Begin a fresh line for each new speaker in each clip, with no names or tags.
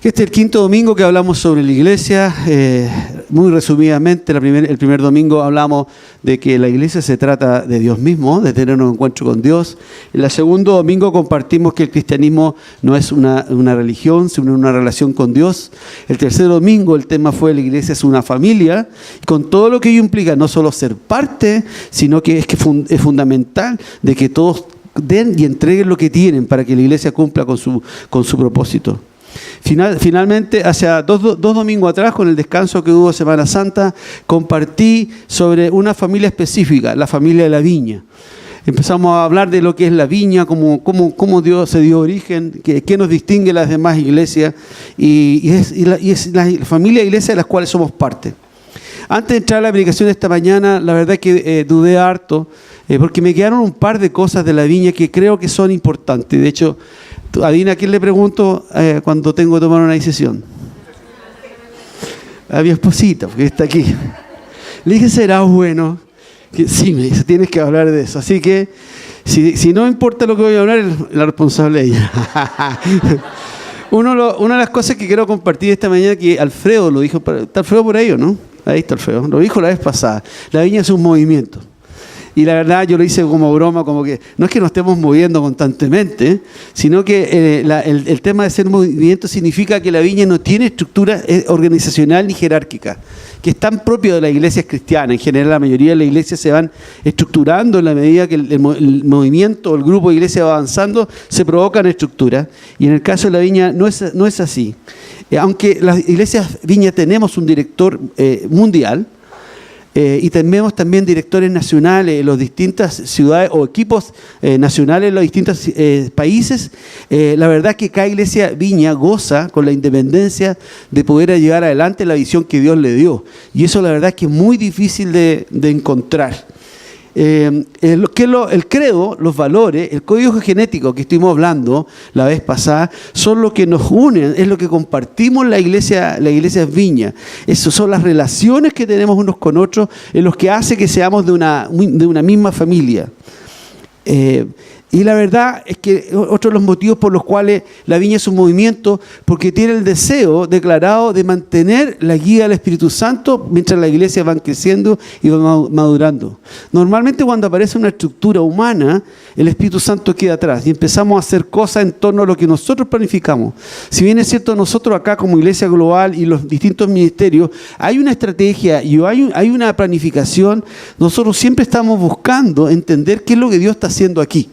Este es el quinto domingo que hablamos sobre la iglesia. Muy resumidamente, el primer domingo hablamos de que la iglesia se trata de Dios mismo, de tener un encuentro con Dios. En el segundo domingo compartimos que el cristianismo no es una religión, sino una relación con Dios. El tercer domingo el tema fue la iglesia es una familia, con todo lo que ello implica, no solo ser parte, sino que es fundamental de que todos den y entreguen lo que tienen para que la iglesia cumpla con su propósito. Finalmente, hace dos domingos atrás, con el descanso que hubo Semana Santa, compartí sobre una familia específica, la familia de la viña. Empezamos a hablar de lo que es la viña, cómo Dios se dio origen, qué nos distingue de las demás iglesias, y es la familia de iglesias de las cuales somos parte. Antes de entrar a la predicación de esta mañana, la verdad es que dudé harto, porque me quedaron un par de cosas de la viña que creo que son importantes. De hecho, adivina a quién le pregunto cuando tengo que tomar una decisión. A mi esposita, porque está aquí. Le dije, ¿será bueno? Sí, me dice, tienes que hablar de eso. Así que, si no importa lo que voy a hablar, la responsable es ella. Una de las cosas que quiero compartir esta mañana, que Alfredo lo dijo, ¿está Alfredo por ahí o no? Ahí está Alfredo, lo dijo la vez pasada. La viña es un movimiento. Y la verdad yo lo hice como broma, como que no es que nos estemos moviendo constantemente, sino que el tema de ser movimiento significa que la viña no tiene estructura organizacional ni jerárquica, que es tan propio de las iglesias cristianas. En general la mayoría de las iglesias se van estructurando en la medida que el movimiento o el grupo de iglesias va avanzando, se provocan estructuras. Y en el caso de la viña no es así. Aunque las iglesias viña tenemos un director mundial, y tenemos también directores nacionales en las distintas ciudades o equipos nacionales en los distintos países. La verdad es que cada iglesia viña goza con la independencia de poder llevar adelante la visión que Dios le dio. Y eso la verdad es que es muy difícil de encontrar. El credo, los valores, el código genético que estuvimos hablando la vez pasada, son lo que nos unen, es lo que compartimos la iglesia viña. Esas son las relaciones que tenemos unos con otros, en los que hace que seamos de una misma familia. Y la verdad es que otro de los motivos por los cuales la viña es un movimiento, porque tiene el deseo declarado de mantener la guía del Espíritu Santo mientras las iglesias van creciendo y van madurando. Normalmente cuando aparece una estructura humana, el Espíritu Santo queda atrás y empezamos a hacer cosas en torno a lo que nosotros planificamos. Si bien es cierto, nosotros acá como iglesia global y los distintos ministerios, hay una estrategia y hay una planificación, nosotros siempre estamos buscando entender qué es lo que Dios está haciendo aquí.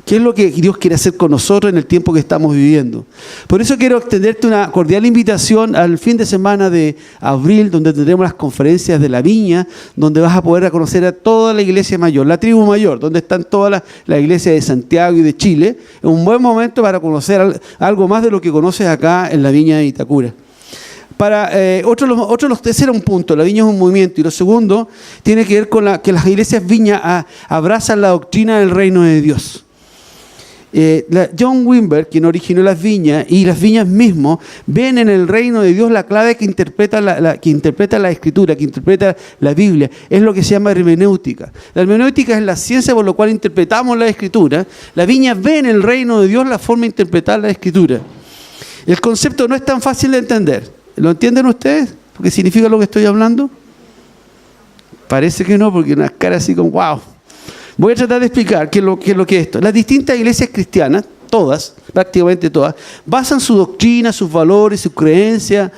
¿Qué es lo que Dios quiere hacer con nosotros en el tiempo que estamos viviendo? Por eso quiero extenderte una cordial invitación al fin de semana de abril, donde tendremos las conferencias de la viña, donde vas a poder conocer a toda la iglesia mayor, la tribu mayor, donde están todas las iglesias de Santiago y de Chile. Es un buen momento para conocer algo más de lo que conoces acá en la viña de Itacura. Ese era un punto, la viña es un movimiento. Y lo segundo tiene que ver con que las iglesias viña abrazan la doctrina del reino de Dios. John Wimber, quien originó las viñas, y las viñas mismos, ven en el reino de Dios la clave que interpreta la Escritura, que interpreta la Biblia. Es lo que se llama hermenéutica. La hermenéutica es la ciencia por la cual interpretamos la Escritura. La viña ve en el reino de Dios la forma de interpretar la Escritura. El concepto no es tan fácil de entender. ¿Lo entienden ustedes? ¿Qué significa lo que estoy hablando? Parece que no, porque una cara así como wow. Voy a tratar de explicar qué es lo que es esto. Las distintas iglesias cristianas, todas, prácticamente todas, basan su doctrina, sus valores, sus creencias,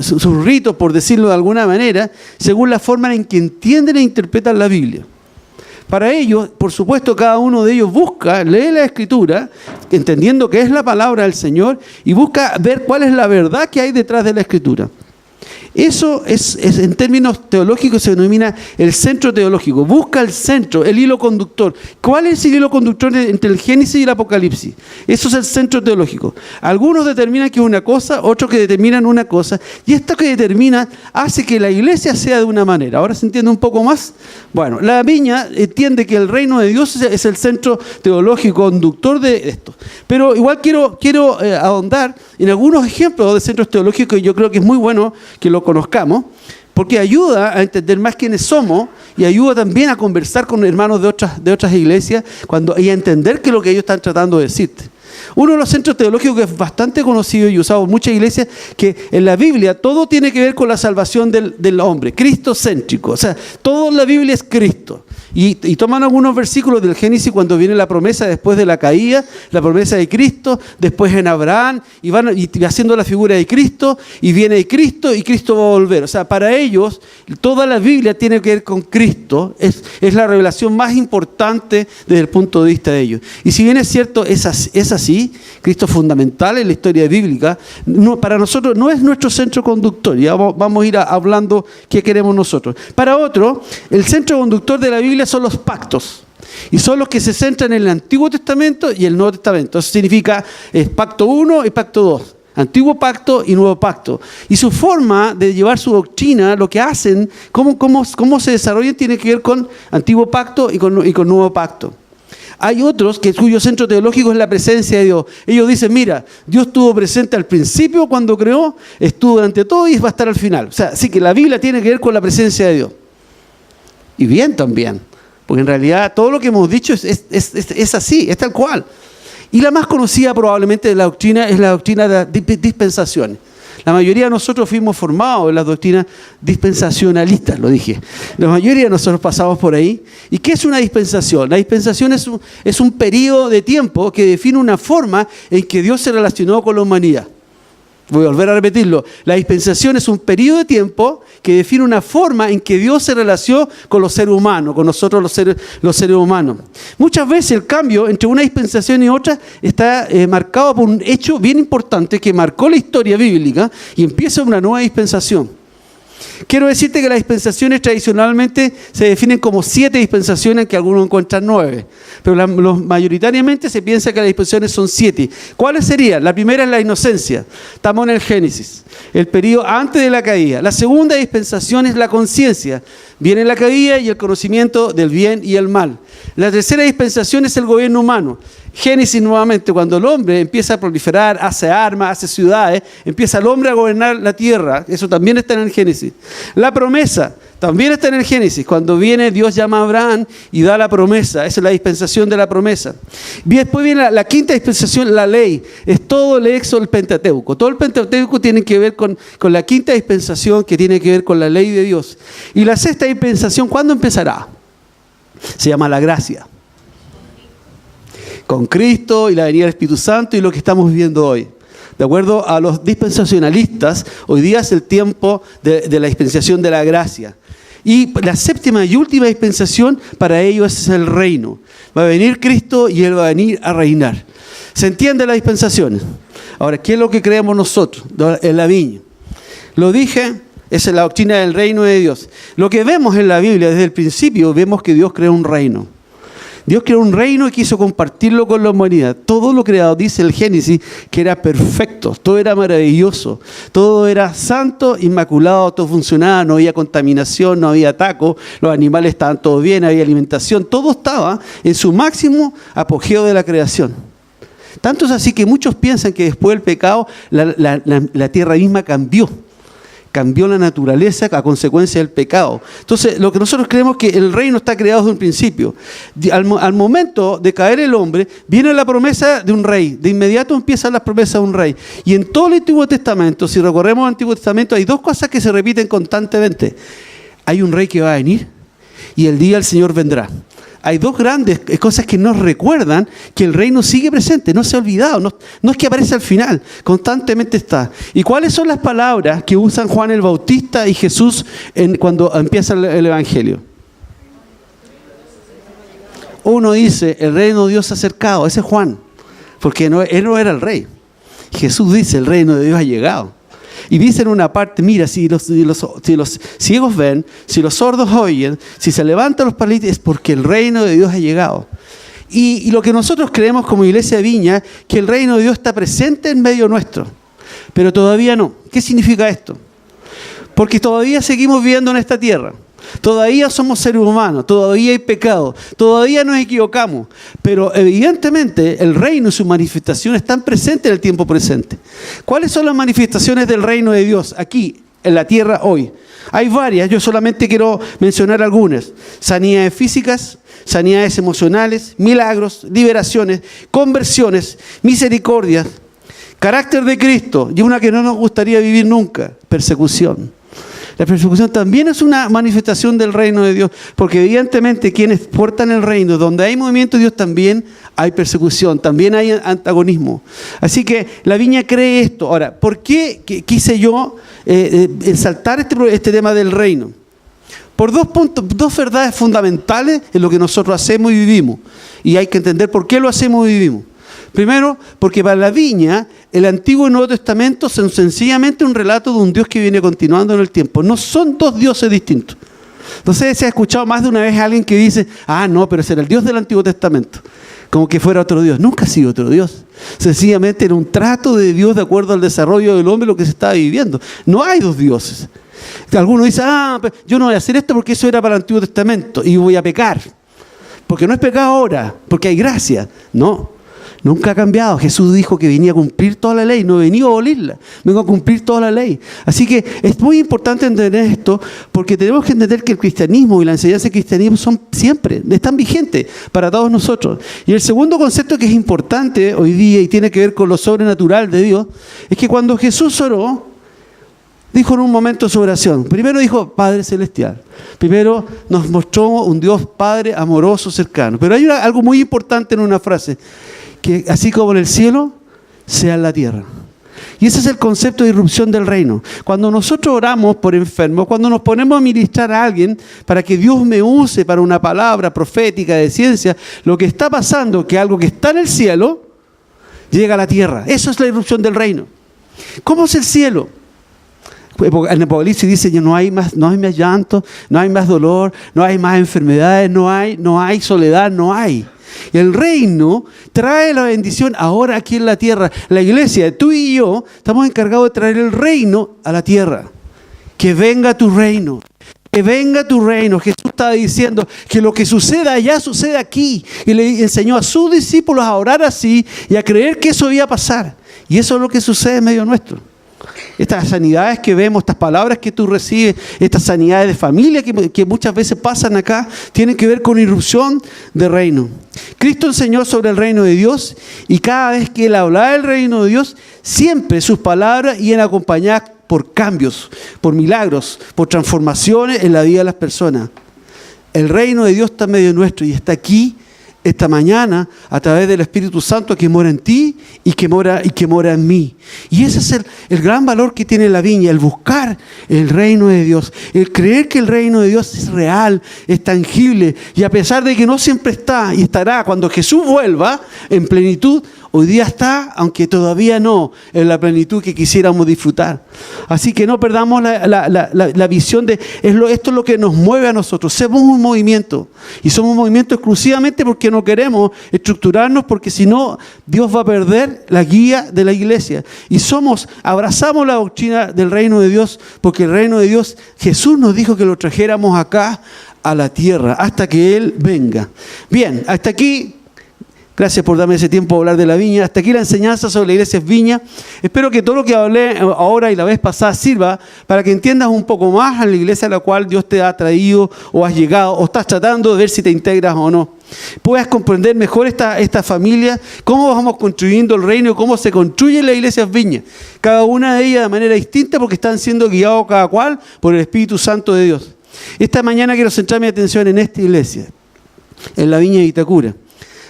sus ritos, por decirlo de alguna manera, según la forma en que entienden e interpretan la Biblia. Para ellos, por supuesto, cada uno de ellos lee la Escritura, entendiendo que es la palabra del Señor, y busca ver cuál es la verdad que hay detrás de la Escritura. Eso es en términos teológicos se denomina el centro teológico. Busca el centro, el hilo conductor. ¿Cuál es el hilo conductor entre el Génesis y el Apocalipsis? Eso es el centro teológico. Algunos determinan que es una cosa, otros que determinan una cosa, y esto que determina hace que la iglesia sea de una manera. ¿Ahora se entiende un poco más? Bueno, la viña entiende que el reino de Dios es el centro teológico conductor de esto. Pero igual quiero ahondar en algunos ejemplos de centros teológicos que yo creo que es muy bueno que lo conozcamos, porque ayuda a entender más quiénes somos y ayuda también a conversar con hermanos de otras iglesias y a entender qué es lo que ellos están tratando de decirte. Uno de los centros teológicos que es bastante conocido y usado en muchas iglesias, que en la Biblia todo tiene que ver con la salvación del hombre, cristocéntrico. O sea, todo en la Biblia es Cristo. Y toman algunos versículos del Génesis cuando viene la promesa después de la caída, la promesa de Cristo, después en Abraham, y van haciendo la figura de Cristo, y viene Cristo, y Cristo va a volver. O sea, para ellos, toda la Biblia tiene que ver con Cristo, es la revelación más importante desde el punto de vista de ellos. Y si bien es cierto, es así, Cristo es fundamental en la historia bíblica, para nosotros no es nuestro centro conductor. Ya vamos a ir hablando qué queremos nosotros. Para otro, el centro conductor de la Biblia son los pactos. Y son los que se centran en el Antiguo Testamento y el Nuevo Testamento. Eso significa pacto 1 y pacto 2. Antiguo pacto y nuevo pacto. Y su forma de llevar su doctrina, lo que hacen, cómo se desarrollan, tiene que ver con antiguo pacto y con nuevo pacto. Hay otros cuyo centro teológico es la presencia de Dios. Ellos dicen, mira, Dios estuvo presente al principio cuando creó, estuvo durante todo y va a estar al final. O sea, sí que la Biblia tiene que ver con la presencia de Dios. Y bien también, porque en realidad todo lo que hemos dicho es así, es tal cual. Y la más conocida probablemente de la doctrina es la doctrina de dispensaciones. La mayoría de nosotros fuimos formados en las doctrinas dispensacionalistas, lo dije. La mayoría de nosotros pasamos por ahí. ¿Y qué es una dispensación? La dispensación es un periodo de tiempo que define una forma en que Dios se relacionó con la humanidad. Voy a volver a repetirlo. La dispensación es un periodo de tiempo que define una forma en que Dios se relacionó con los seres humanos, con nosotros los seres humanos. Muchas veces el cambio entre una dispensación y otra está marcado por un hecho bien importante que marcó la historia bíblica y empieza una nueva dispensación. Quiero decirte que las dispensaciones tradicionalmente se definen como 7 dispensaciones, que algunos encuentran 9. Pero mayoritariamente se piensa que las dispensaciones son 7. ¿Cuáles serían? La primera es la inocencia. Estamos en el Génesis, el periodo antes de la caída. La segunda dispensación es la conciencia. Viene la caída y el conocimiento del bien y el mal. La tercera dispensación es el gobierno humano. Génesis nuevamente, cuando el hombre empieza a proliferar, hace armas, hace ciudades, empieza el hombre a gobernar la tierra. Eso también está en el Génesis. La promesa también está en el Génesis. Cuando viene, Dios llama a Abraham y da la promesa. Esa es la dispensación de la promesa. Y después viene la quinta dispensación, la ley. Es todo el Éxodo, el Pentateuco. Todo el Pentateuco tiene que ver con la quinta dispensación, que tiene que ver con la ley de Dios. Y la sexta dispensación, ¿cuándo empezará? Se llama la gracia. Con Cristo y la venida del Espíritu Santo y lo que estamos viviendo hoy. De acuerdo a los dispensacionalistas, hoy día es el tiempo de la dispensación de la gracia. Y la séptima y última dispensación para ellos es el reino. Va a venir Cristo y Él va a venir a reinar. ¿Se entienden las dispensaciones? Ahora, ¿qué es lo que creemos nosotros en la viña? Lo dije, esa es la doctrina del reino de Dios. Lo que vemos en la Biblia desde el principio, vemos que Dios creó un reino. Dios creó un reino y quiso compartirlo con la humanidad. Todo lo creado, dice el Génesis, que era perfecto, todo era maravilloso, todo era santo, inmaculado, todo funcionaba, no había contaminación, no había ataco, los animales estaban todos bien, había alimentación, todo estaba en su máximo apogeo de la creación. Tanto es así que muchos piensan que después del pecado la tierra misma cambió la naturaleza a consecuencia del pecado. Entonces, lo que nosotros creemos es que el reino está creado desde un principio. Al momento de caer el hombre, viene la promesa de un rey. De inmediato empiezan las promesas de un rey. Y en todo el Antiguo Testamento, si recorremos el Antiguo Testamento, hay 2 cosas que se repiten constantemente. Hay un rey que va a venir y el día del Señor vendrá. Hay 2 grandes cosas que nos recuerdan que el reino sigue presente, no se ha olvidado, no es que aparece al final, constantemente está. ¿Y cuáles son las palabras que usan Juan el Bautista y Jesús cuando empieza el Evangelio? Uno dice, el reino de Dios se ha acercado, ese es Juan, porque él no era el rey. Jesús dice, el reino de Dios ha llegado. Y dice en una parte, mira, si los ciegos ven, si los sordos oyen, si se levantan los paralíticos, es porque el reino de Dios ha llegado. Y lo que nosotros creemos como Iglesia de Viña, que el reino de Dios está presente en medio nuestro, pero todavía no. ¿Qué significa esto? Porque todavía seguimos viviendo en esta tierra. Todavía somos seres humanos, todavía hay pecado, todavía nos equivocamos, pero evidentemente el reino y sus manifestaciones están presentes en el tiempo presente. ¿Cuáles son las manifestaciones del reino de Dios aquí, en la tierra hoy. Hay varias, yo solamente quiero mencionar algunas. Sanidades físicas, sanidades emocionales, milagros, liberaciones, conversiones, misericordias, carácter de Cristo, y una que no nos gustaría vivir nunca, persecución. La persecución también es una manifestación del reino de Dios, porque evidentemente quienes portan el reino, donde hay movimiento de Dios también hay persecución, también hay antagonismo. Así que la viña cree esto. Ahora, ¿por qué quise yo exaltar este tema del reino? Por dos verdades fundamentales en lo que nosotros hacemos y vivimos. Y hay que entender por qué lo hacemos y vivimos. Primero, porque para la viña, el Antiguo y el Nuevo Testamento son sencillamente un relato de un Dios que viene continuando en el tiempo. No son dos dioses distintos. Entonces se ha escuchado más de una vez a alguien que dice, no, pero ese era el Dios del Antiguo Testamento. Como que fuera otro Dios. Nunca ha sido otro Dios. Sencillamente era un trato de Dios de acuerdo al desarrollo del hombre, lo que se estaba viviendo. No hay dos dioses. Algunos dicen, yo no voy a hacer esto porque eso era para el Antiguo Testamento y voy a pecar. Porque no es pecado ahora, porque hay gracia. No. Nunca ha cambiado. Jesús dijo que venía a cumplir toda la ley, no venía a abolirla, vengo a cumplir toda la ley. Así que es muy importante entender esto, porque tenemos que entender que el cristianismo y la enseñanza del cristianismo están vigentes para todos nosotros. Y el segundo concepto que es importante hoy día y tiene que ver con lo sobrenatural de Dios, es que cuando Jesús oró, dijo en un momento su oración, primero dijo Padre Celestial, primero nos mostró un Dios Padre amoroso, cercano, pero hay algo muy importante en una frase, que así como en el cielo, sea en la tierra. Y ese es el concepto de irrupción del reino. Cuando nosotros oramos por enfermos, cuando nos ponemos a ministrar a alguien para que Dios me use para una palabra profética de ciencia, lo que está pasando es que algo que está en el cielo llega a la tierra. Eso es la irrupción del reino. ¿Cómo es el cielo? En Apocalipsis dice que no hay más llanto, no hay más dolor, no hay más enfermedades, no hay soledad, no hay. El reino trae la bendición ahora aquí en la tierra. La iglesia, tú y yo, estamos encargados de traer el reino a la tierra. Que venga tu reino. Que venga tu reino. Jesús estaba diciendo que lo que suceda allá sucede aquí. Y le enseñó a sus discípulos a orar así y a creer que eso iba a pasar. Y eso es lo que sucede en medio nuestro. Estas sanidades que vemos, estas palabras que tú recibes, estas sanidades de familia que muchas veces pasan acá, tienen que ver con irrupción de reino. Cristo enseñó sobre el reino de Dios y cada vez que Él hablaba del reino de Dios, siempre sus palabras iban acompañadas por cambios, por milagros, por transformaciones en la vida de las personas. El reino de Dios está en medio nuestro y está aquí esta mañana a través del Espíritu Santo que mora en ti y que mora en mí. Y ese es el gran valor que tiene la viña, el buscar el reino de Dios, el creer que el reino de Dios es real, es tangible, y a pesar de que no siempre está y estará cuando Jesús vuelva en plenitud, hoy día está, aunque todavía no en la plenitud que quisiéramos disfrutar. Así que no perdamos la visión de esto es lo que nos mueve a nosotros. Somos un movimiento y somos un movimiento exclusivamente porque no queremos estructurarnos, porque si no Dios va a perder la guía de la iglesia. Y abrazamos la doctrina del reino de Dios porque el reino de Dios, Jesús nos dijo que lo trajéramos acá a la tierra hasta que Él venga. Bien, hasta aquí. Gracias por darme ese tiempo a hablar de la viña. Hasta aquí la enseñanza sobre la iglesia es viña. Espero que todo lo que hablé ahora y la vez pasada sirva para que entiendas un poco más a la iglesia a la cual Dios te ha traído o has llegado o estás tratando de ver si te integras o no. Puedas comprender mejor esta familia, cómo vamos construyendo el reino, cómo se construye la iglesia viña. Cada una de ellas de manera distinta porque están siendo guiados cada cual por el Espíritu Santo de Dios. Esta mañana quiero centrar mi atención en esta iglesia, en la viña de Itacura.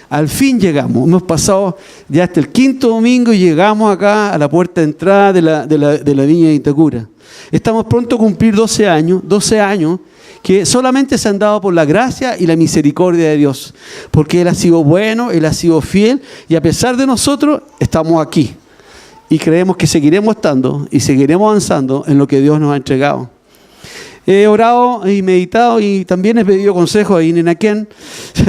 Al fin llegamos, hemos pasado ya hasta el 5º domingo y llegamos acá a la puerta de entrada de la viña de Itacura. Estamos pronto a cumplir 12 años que solamente se han dado por la gracia y la misericordia de Dios, porque Él ha sido bueno, Él ha sido fiel y a pesar de nosotros estamos aquí y creemos que seguiremos estando y seguiremos avanzando en lo que Dios nos ha entregado. He orado y meditado y también he pedido consejos a Inenaquén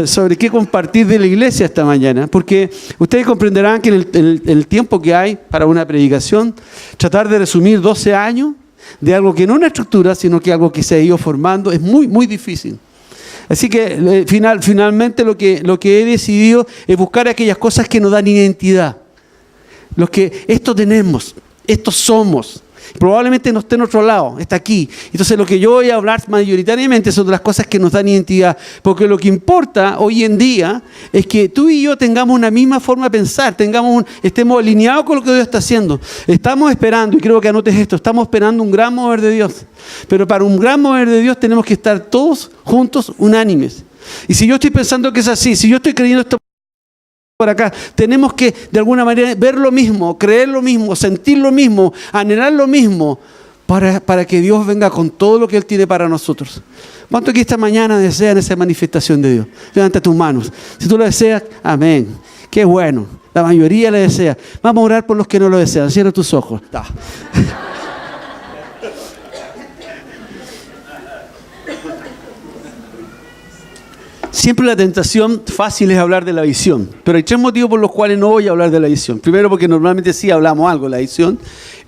sobre qué compartir de la iglesia esta mañana, porque ustedes comprenderán que en el tiempo que hay para una predicación, tratar de resumir 12 años de algo que no es una estructura, sino que algo que se ha ido formando, es muy, muy difícil. Así que finalmente lo que he decidido es buscar aquellas cosas que nos dan identidad. Esto tenemos, estos somos. Probablemente no esté en otro lado, está aquí. Entonces lo que yo voy a hablar mayoritariamente son de las cosas que nos dan identidad. Porque lo que importa hoy en día es que tú y yo tengamos una misma forma de pensar, estemos alineados con lo que Dios está haciendo. Estamos esperando, y creo que anotes esto, estamos esperando un gran mover de Dios. Pero para un gran mover de Dios tenemos que estar todos juntos, unánimes. Y si yo estoy pensando que es así, si yo estoy creyendo esto por acá, tenemos que de alguna manera ver lo mismo, creer lo mismo, sentir lo mismo, anhelar lo mismo, para que Dios venga con todo lo que Él tiene para nosotros. ¿Cuánto aquí esta mañana desean esa manifestación de Dios? Levanta tus manos. Si tú lo deseas, amén. Qué bueno. La mayoría le desea. Vamos a orar por los que no lo desean. Cierra tus ojos. Siempre la tentación fácil es hablar de la visión, pero hay 3 motivos por los cuales no voy a hablar de la visión. Primero, porque normalmente sí hablamos algo de la visión.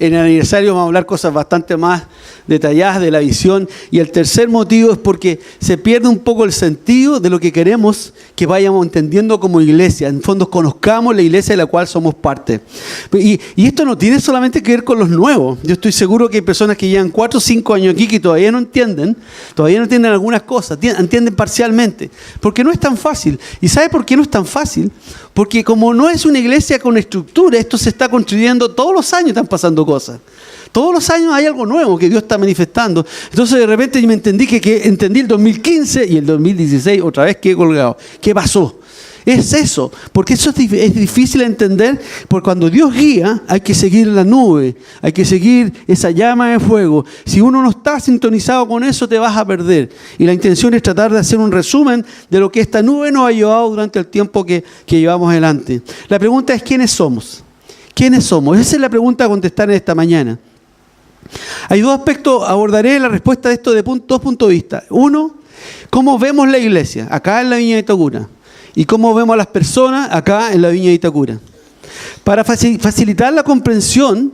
En el aniversario vamos a hablar cosas bastante más detalladas de la visión. Y el tercer motivo es porque se pierde un poco el sentido de lo que queremos que vayamos entendiendo como iglesia. En fondo, conozcamos la iglesia de la cual somos parte. Y esto no tiene solamente que ver con los nuevos. Yo estoy seguro que hay personas que llevan 4 o 5 años aquí que todavía no entienden algunas cosas, entienden parcialmente. Porque no es tan fácil. ¿Y sabe por qué no es tan fácil? Porque como no es una iglesia con estructura, esto se está construyendo, todos los años están pasando cosas. Todos los años hay algo nuevo que Dios está manifestando. Entonces de repente yo me entendí que entendí el 2015 y el 2016 otra vez quedé colgado. ¿Qué pasó? Es eso, porque eso es difícil de entender, porque cuando Dios guía hay que seguir la nube, hay que seguir esa llama de fuego. Si uno no está sintonizado con eso, te vas a perder. Y la intención es tratar de hacer un resumen de lo que esta nube nos ha llevado durante el tiempo que llevamos adelante. La pregunta es, ¿quiénes somos? ¿Quiénes somos? Esa es la pregunta a contestar en esta mañana. Hay 2 aspectos, abordaré la respuesta de esto de 2 puntos de vista. Uno, ¿cómo vemos la iglesia acá en la Viña de Itacura? Y cómo vemos a las personas acá en la Viña de Itacura. Para facilitar la comprensión,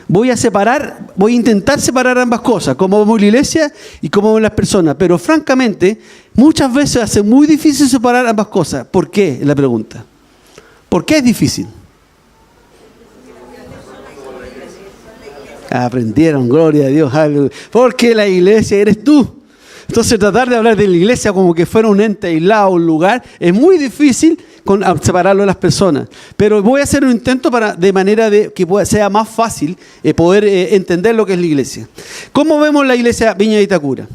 voy a intentar separar ambas cosas, cómo vemos la iglesia y cómo vemos las personas. Pero francamente, muchas veces hace muy difícil separar ambas cosas. ¿Por qué? Es la pregunta. ¿Por qué es difícil? Aprendieron, gloria a Dios. Porque la iglesia eres tú. Entonces tratar de hablar de la iglesia como que fuera un ente aislado, un lugar, es muy difícil separarlo de las personas. Pero voy a hacer un intento de manera que sea más fácil poder entender lo que es la iglesia. ¿Cómo vemos la iglesia Viña de Itacura?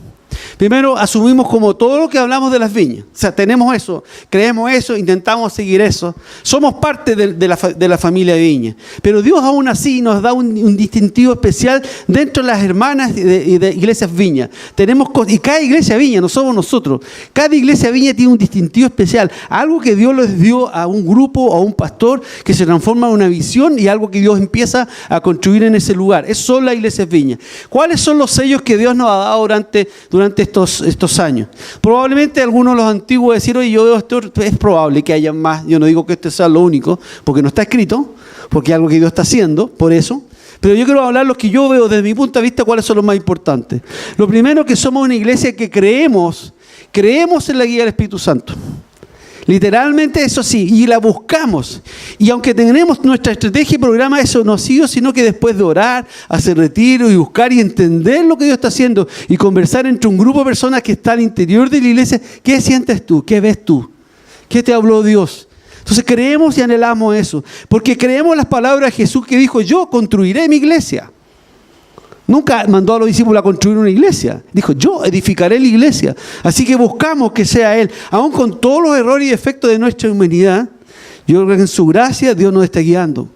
Primero, asumimos como todo lo que hablamos de las viñas. O sea, tenemos eso, creemos eso, intentamos seguir eso. Somos parte de la familia de Viña. Pero Dios aún así nos da un distintivo especial dentro de las hermanas de iglesias Viña. Y cada iglesia Viña, no somos nosotros. Cada iglesia Viña tiene un distintivo especial. Algo que Dios les dio a un grupo, a un pastor, que se transforma en una visión y algo que Dios empieza a construir en ese lugar. Eso son las iglesias Viña. ¿Cuáles son los sellos que Dios nos ha dado durante estos años? Probablemente algunos de los antiguos decir, oye, yo veo esto, es probable que haya más. Yo no digo que este sea lo único, porque no está escrito, porque es algo que Dios está haciendo, por eso. Pero yo quiero hablar los que yo veo desde mi punto de vista, cuáles son los más importantes. Lo primero, que somos una iglesia que creemos en la guía del Espíritu Santo. Literalmente eso sí, y la buscamos. Y aunque tenemos nuestra estrategia y programa, eso no ha sido sino que después de orar, hacer retiro y buscar y entender lo que Dios está haciendo y conversar entre un grupo de personas que está al interior de la iglesia, ¿qué sientes tú? ¿Qué ves tú? ¿Qué te habló Dios? Entonces creemos y anhelamos eso, porque creemos las palabras de Jesús que dijo, yo construiré mi iglesia. Nunca mandó a los discípulos a construir una iglesia. Dijo, yo edificaré la iglesia. Así que buscamos que sea Él. Aún con todos los errores y defectos de nuestra humanidad, yo creo que en su gracia Dios nos está guiando.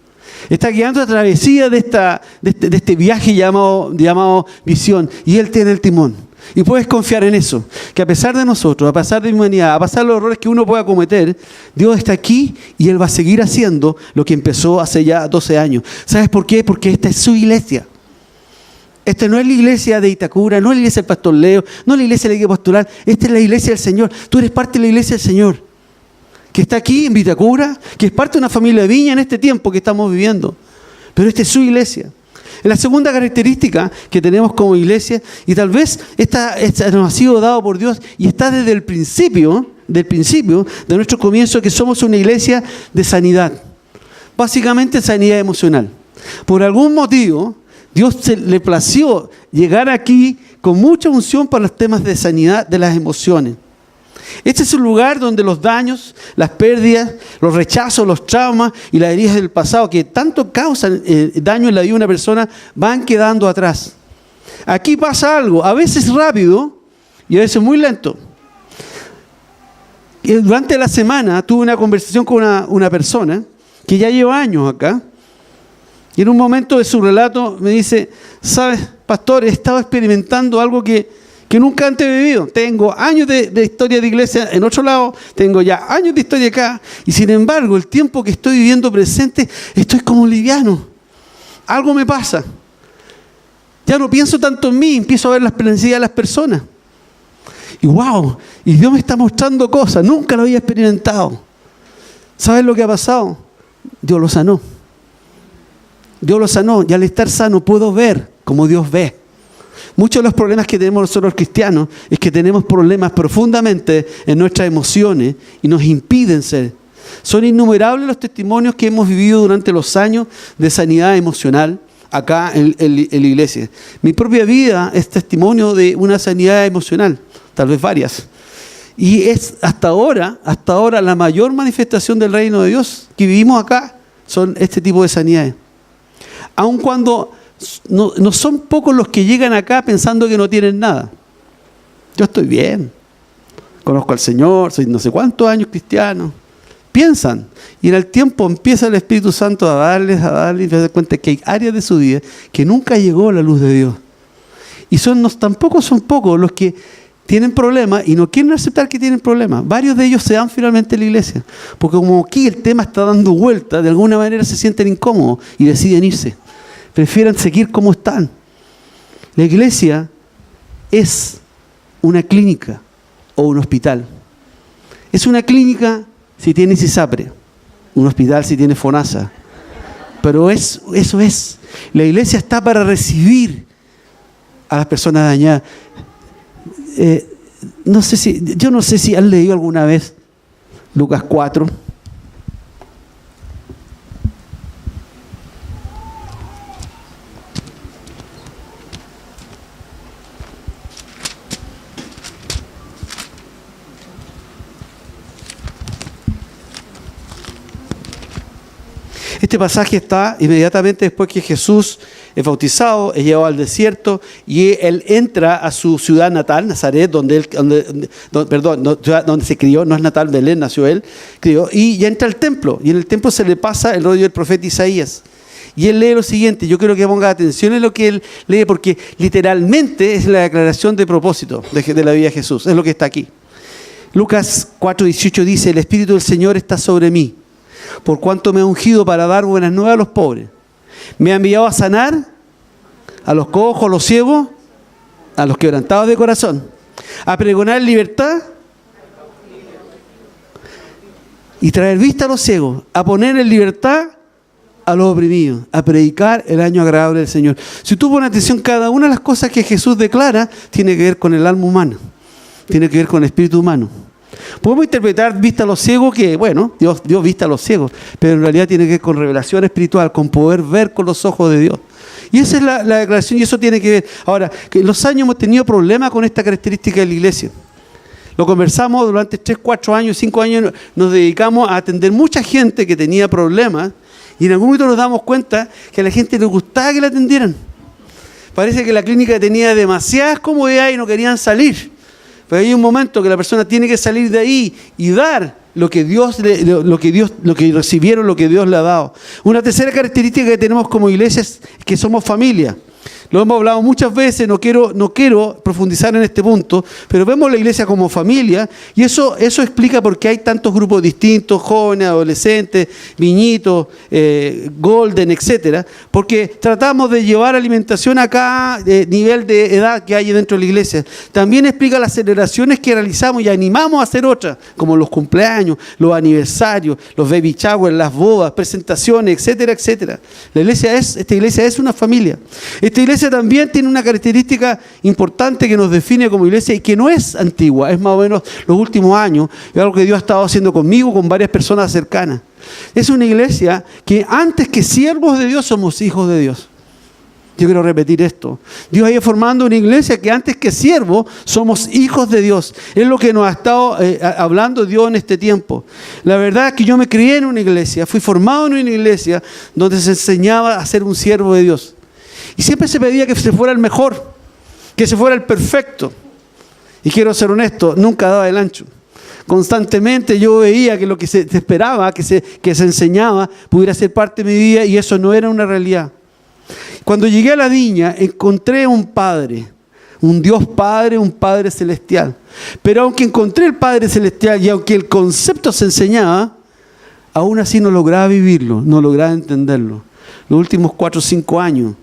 Está guiando la travesía de este viaje llamado visión. Y Él tiene el timón. Y puedes confiar en eso. Que a pesar de nosotros, a pesar de la humanidad, a pesar de los errores que uno pueda cometer, Dios está aquí y Él va a seguir haciendo lo que empezó hace ya 12 años. ¿Sabes por qué? Porque esta es su iglesia. Esta no es la iglesia de Itacura, no es la iglesia del pastor Leo, no es la iglesia de la iglesia pastoral. Esta es la iglesia del Señor. Tú eres parte de la iglesia del Señor, que está aquí en Vitacura, que es parte de una familia de Viña en este tiempo que estamos viviendo. Pero esta es su iglesia. Es la segunda característica que tenemos como iglesia, y tal vez esta nos ha sido dado por Dios y está desde el principio de nuestro comienzo, que somos una iglesia de sanidad. Básicamente sanidad emocional. Por algún motivo, le plació llegar aquí con mucha unción para los temas de sanidad de las emociones. Este es un lugar donde los daños, las pérdidas, los rechazos, los traumas y las heridas del pasado que tanto causan daño en la vida de una persona van quedando atrás. Aquí pasa algo, a veces rápido y a veces muy lento. Durante la semana tuve una conversación con una persona que ya lleva años acá. Y en un momento de su relato me dice, ¿sabes, pastor? He estado experimentando algo que nunca antes he vivido. Tengo años de historia de iglesia en otro lado, tengo ya años de historia acá, y sin embargo, el tiempo que estoy viviendo presente, estoy como liviano. Algo me pasa. Ya no pienso tanto en mí, empiezo a ver la necesidades de las personas. Y wow, y Dios me está mostrando cosas, nunca lo había experimentado. ¿Sabes lo que ha pasado? Dios lo sanó. Dios lo sanó, y al estar sano puedo ver como Dios ve. Muchos de los problemas que tenemos nosotros los cristianos es que tenemos problemas profundamente en nuestras emociones y nos impiden ser. Son innumerables los testimonios que hemos vivido durante los años de sanidad emocional acá en la iglesia. Mi propia vida es testimonio de una sanidad emocional, tal vez varias. Y es hasta ahora la mayor manifestación del reino de Dios que vivimos acá son este tipo de sanidades. Aun cuando no son pocos los que llegan acá pensando que no tienen nada. Yo estoy bien, conozco al Señor, soy no sé cuántos años cristiano. Piensan, y en el tiempo empieza el Espíritu Santo a darles, y se dan cuenta que hay áreas de su vida que nunca llegó la luz de Dios. Y tampoco son pocos los que tienen problemas y no quieren aceptar que tienen problemas. Varios de ellos se van finalmente a la iglesia, porque como aquí el tema está dando vuelta, de alguna manera se sienten incómodos y deciden irse. Prefieren seguir como están. La iglesia es una clínica o un hospital. Es una clínica si tiene ISAPRE, un hospital si tiene FONASA. Pero eso es. La iglesia está para recibir a las personas dañadas. Yo no sé si han leído alguna vez Lucas 4. Este pasaje está inmediatamente después que Jesús es bautizado, es llevado al desierto y él entra a su ciudad natal, Nazaret, donde se crió, no es natal, Belén, nació él, crió, y ya entra al templo, y en el templo se le pasa el rollo del profeta Isaías. Y él lee lo siguiente, yo quiero que ponga atención en lo que él lee, porque literalmente es la declaración de propósito de la vida de Jesús, es lo que está aquí. Lucas 4:18 dice, el Espíritu del Señor está sobre mí, por cuanto me ha ungido para dar buenas nuevas a los pobres. Me ha enviado a sanar a los cojos, a los ciegos, a los quebrantados de corazón, a pregonar libertad y traer vista a los ciegos, a poner en libertad a los oprimidos, a predicar el año agradable del Señor. Si tú pones atención, cada una de las cosas que Jesús declara tiene que ver con el alma humana, tiene que ver con el espíritu humano. Podemos interpretar vista a los ciegos que, bueno, Dios vista a los ciegos, pero en realidad tiene que ver con revelación espiritual, con poder ver con los ojos de Dios. Y esa es la declaración, y eso tiene que ver. Ahora, que en los años hemos tenido problemas con esta característica de la iglesia. Lo conversamos durante 3, 4 años, 5 años, nos dedicamos a atender mucha gente que tenía problemas, y en algún momento nos damos cuenta que a la gente le gustaba que la atendieran. Parece que la clínica tenía demasiadas comodidades y no querían salir. Pero hay un momento que la persona tiene que salir de ahí y dar lo que recibieron, lo que Dios le ha dado. Una tercera característica que tenemos como iglesia es que somos familia. Lo hemos hablado muchas veces, no quiero profundizar en este punto, pero vemos la iglesia como familia y eso explica por qué hay tantos grupos distintos, jóvenes, adolescentes, niñitos, golden, etcétera, porque tratamos de llevar alimentación a cada nivel de edad que hay dentro de la iglesia. También explica las celebraciones que realizamos y animamos a hacer otras, como los cumpleaños, los aniversarios, los baby showers, las bodas, presentaciones, etcétera, etcétera. Esta iglesia es una familia. Esta iglesia también tiene una característica importante que nos define como iglesia y que no es antigua, es más o menos los últimos años, es algo que Dios ha estado haciendo conmigo, con varias personas cercanas. Es una iglesia que antes que siervos de Dios somos hijos de Dios. Yo quiero repetir esto. Dios ha ido formando una iglesia que antes que siervos somos hijos de Dios. Es lo que nos ha estado hablando Dios en este tiempo. La verdad es que yo me crié en una iglesia, fui formado en una iglesia donde se enseñaba a ser un siervo de Dios. Y siempre se pedía que se fuera el mejor, que se fuera el perfecto. Y quiero ser honesto, nunca daba el ancho. Constantemente yo veía que lo que se esperaba, que se enseñaba, pudiera ser parte de mi vida, y eso no era una realidad. Cuando llegué a la viña, encontré un Padre, un Dios Padre, un Padre celestial. Pero aunque encontré el Padre celestial y aunque el concepto se enseñaba, aún así no lograba vivirlo, no lograba entenderlo. Los últimos 4 o 5 años,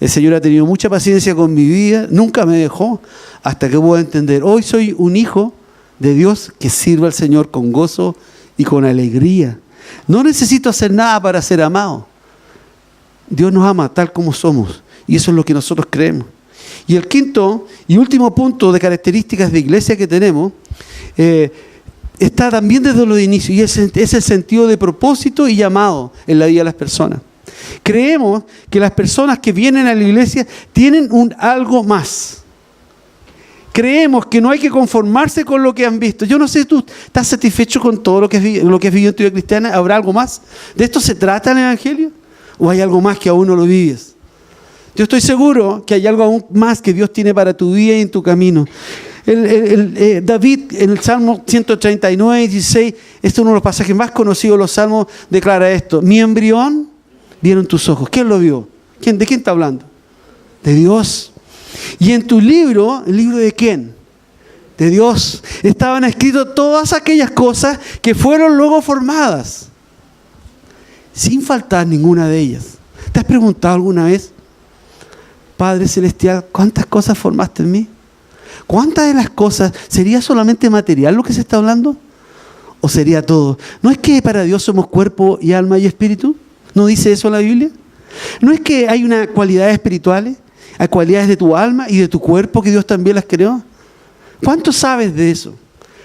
el Señor ha tenido mucha paciencia con mi vida, nunca me dejó, hasta que pude entender. Hoy soy un hijo de Dios que sirve al Señor con gozo y con alegría. No necesito hacer nada para ser amado. Dios nos ama tal como somos, y eso es lo que nosotros creemos. Y el quinto y último punto de características de iglesia que tenemos está también desde los inicios, y es el sentido de propósito y llamado en la vida de las personas. Creemos que las personas que vienen a la iglesia tienen algo más. Creemos que no hay que conformarse con lo que han visto. Yo no sé, ¿tú estás satisfecho con todo lo que has vivido en tu vida cristiana? ¿Habrá algo más? ¿De esto se trata el Evangelio? ¿O hay algo más que aún no lo vives? Yo estoy seguro que hay algo aún más que Dios tiene para tu vida y en tu camino. David en el Salmo 139, 16, este es uno de los pasajes más conocidos de los Salmos, declara esto: mi embrión vieron tus ojos. ¿Quién lo vio? ¿De quién está hablando? De Dios. Y en tu libro, ¿el libro de quién? De Dios. Estaban escritas todas aquellas cosas que fueron luego formadas, sin faltar ninguna de ellas. ¿Te has preguntado alguna vez, Padre Celestial, cuántas cosas formaste en mí? ¿Cuántas de las cosas sería solamente material lo que se está hablando? ¿O sería todo? ¿No es que para Dios somos cuerpo y alma y espíritu? ¿No dice eso la Biblia? ¿No es que hay unas cualidades espirituales? Hay cualidades de tu alma y de tu cuerpo que Dios también las creó. ¿Cuánto sabes de eso?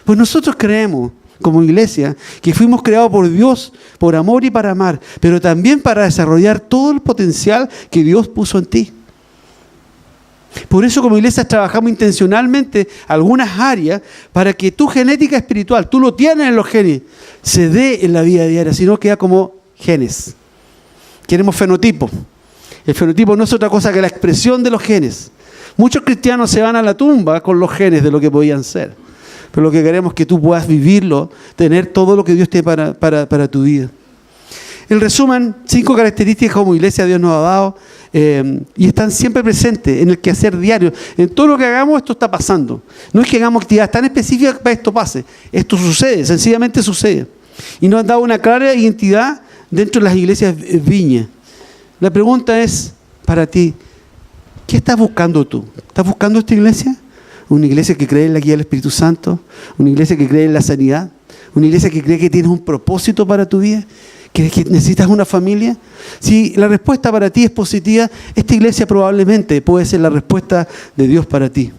Pues nosotros creemos, como iglesia, que fuimos creados por Dios, por amor y para amar, pero también para desarrollar todo el potencial que Dios puso en ti. Por eso como iglesia trabajamos intencionalmente algunas áreas para que tu genética espiritual, tú lo tienes en los genes, se dé en la vida diaria, sino queda como genes. Queremos fenotipo. El fenotipo no es otra cosa que la expresión de los genes. Muchos cristianos se van a la tumba con los genes de lo que podían ser. Pero lo que queremos es que tú puedas vivirlo, tener todo lo que Dios tiene para tu vida. En resumen, 5 características como iglesia Dios nos ha dado y están siempre presentes en el quehacer diario. En todo lo que hagamos esto está pasando. No es que hagamos actividades tan específicas para que esto pase. Esto sucede, sencillamente sucede. Y nos han dado una clara identidad dentro de las iglesias Viña. La pregunta es para ti, ¿qué estás buscando tú? ¿Estás buscando esta iglesia? ¿Una iglesia que cree en la guía del Espíritu Santo? ¿Una iglesia que cree en la sanidad? ¿Una iglesia que cree que tienes un propósito para tu vida? ¿Que necesitas una familia? Si la respuesta para ti es positiva, esta iglesia probablemente puede ser la respuesta de Dios para ti.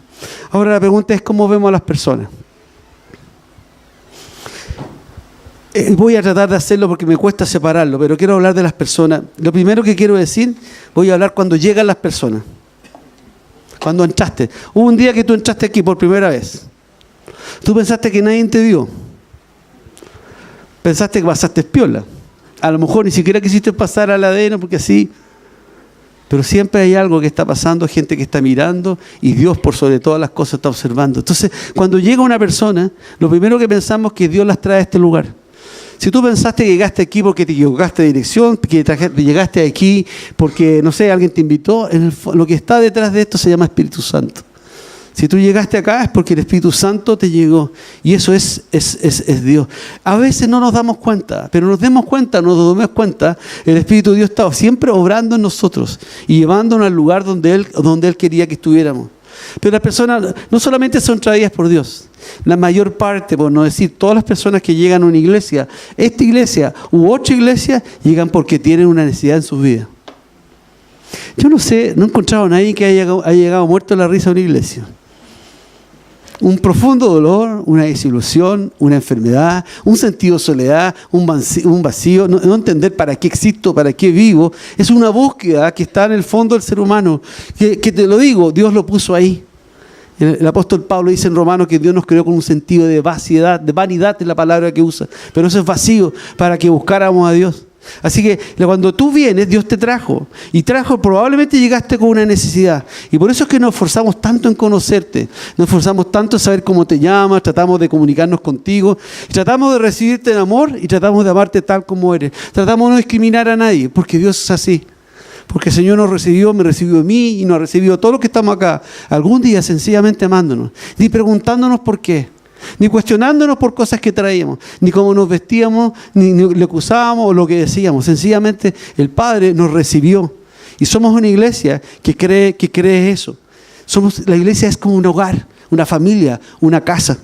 Ahora la pregunta es, ¿cómo vemos a las personas? Voy a tratar de hacerlo porque me cuesta separarlo, pero quiero hablar de las personas. Lo primero que quiero decir, voy a hablar cuando llegan las personas. Cuando entraste. Hubo un día que tú entraste aquí por primera vez. Tú pensaste que nadie te vio. Pensaste que pasaste piola. A lo mejor ni siquiera quisiste pasar al ADN porque así. Pero siempre hay algo que está pasando, gente que está mirando y Dios por sobre todas las cosas está observando. Entonces, cuando llega una persona, lo primero que pensamos es que Dios las trae a este lugar. Si tú pensaste que llegaste aquí porque te equivocaste de dirección, que llegaste aquí porque, no sé, alguien te invitó, lo que está detrás de esto se llama Espíritu Santo. Si tú llegaste acá es porque el Espíritu Santo te llegó. Y eso es Dios. A veces no nos damos cuenta, pero nos demos cuenta, el Espíritu de Dios está siempre obrando en nosotros y llevándonos al lugar donde Él quería que estuviéramos. Pero las personas no solamente son traídas por Dios. La mayor parte, por no decir todas las personas que llegan a una iglesia, esta iglesia u otra iglesia, llegan porque tienen una necesidad en sus vidas. Yo no sé, no he encontrado a nadie que haya llegado muerto de la risa a una iglesia. Un profundo dolor, una desilusión, una enfermedad, un sentido de soledad, un vacío, no entender para qué existo, para qué vivo. Es una búsqueda que está en el fondo del ser humano, que te lo digo, Dios lo puso ahí. El apóstol Pablo dice en Romanos que Dios nos creó con un sentido de vaciedad, de vanidad es la palabra que usa, pero eso es vacío para que buscáramos a Dios. Así que cuando tú vienes, Dios te trajo. Y probablemente llegaste con una necesidad. Y por eso es que nos esforzamos tanto en conocerte. Nos esforzamos tanto en saber cómo te llamas, tratamos de comunicarnos contigo, y tratamos de recibirte en amor y tratamos de amarte tal como eres. Tratamos de no discriminar a nadie, porque Dios es así. Porque el Señor nos recibió, me recibió a mí y nos recibió a todos los que estamos acá. Algún día sencillamente amándonos, ni preguntándonos por qué. Ni cuestionándonos por cosas que traíamos, ni cómo nos vestíamos, ni le acusábamos o lo que decíamos. Sencillamente el Padre nos recibió. Y somos una iglesia que cree eso. La iglesia es como un hogar, una familia, una casa.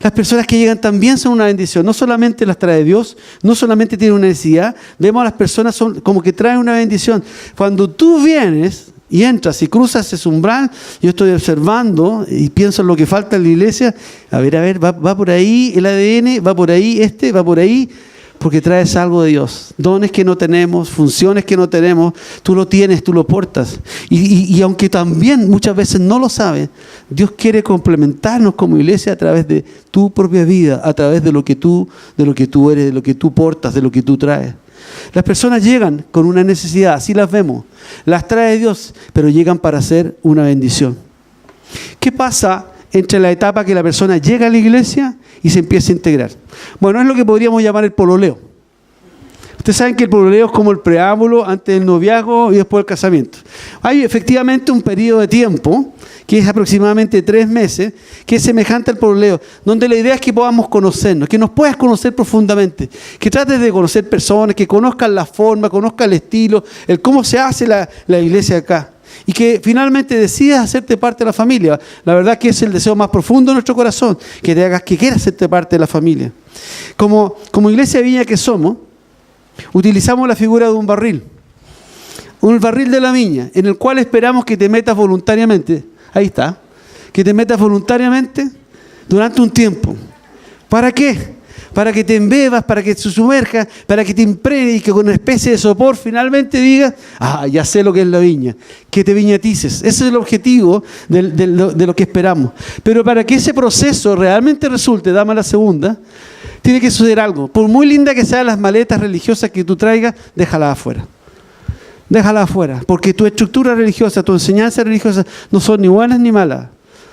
Las personas que llegan también son una bendición. No solamente las trae Dios, no solamente tienen una necesidad. Vemos a las personas son como que traen una bendición. Cuando tú vienes y entras y cruzas ese umbral, yo estoy observando y pienso en lo que falta en la iglesia. A ver, va por ahí el ADN, va por ahí va por ahí, porque traes algo de Dios. Dones que no tenemos, funciones que no tenemos, tú lo tienes, tú lo portas. Y aunque también muchas veces no lo sabes, Dios quiere complementarnos como iglesia a través de tu propia vida, a través de lo que tú eres, de lo que tú portas, de lo que tú traes. Las personas llegan con una necesidad, así las vemos, las trae Dios, pero llegan para ser una bendición. ¿Qué pasa entre la etapa que la persona llega a la iglesia y se empieza a integrar? Bueno, es lo que podríamos llamar el pololeo. Ustedes saben que el pololeo es como el preámbulo antes del noviazgo y después del casamiento. Hay efectivamente un periodo de tiempo, que es aproximadamente 3 meses, que es semejante al pololeo, donde la idea es que podamos conocernos, que nos puedas conocer profundamente, que trates de conocer personas, que conozcan la forma, conozcan el estilo, el cómo se hace la iglesia acá. Y que finalmente decidas hacerte parte de la familia. La verdad que es el deseo más profundo de nuestro corazón, que te hagas que quieras hacerte parte de la familia. Como iglesia Viña que somos, utilizamos la figura de un barril de la viña, en el cual esperamos que te metas voluntariamente. Ahí está. Que te metas voluntariamente durante un tiempo. ¿Para qué? Para que te embebas, para que te sumerjas, para que te impregnes y que con una especie de sopor finalmente digas, ya sé lo que es la viña, que te viñatices. Ese es el objetivo de lo que esperamos. Pero para que ese proceso realmente resulte, dame la segunda, tiene que suceder algo. Por muy linda que sean las maletas religiosas que tú traigas, déjalas afuera. Déjalas afuera, porque tu estructura religiosa, tu enseñanza religiosa no son ni buenas ni malas.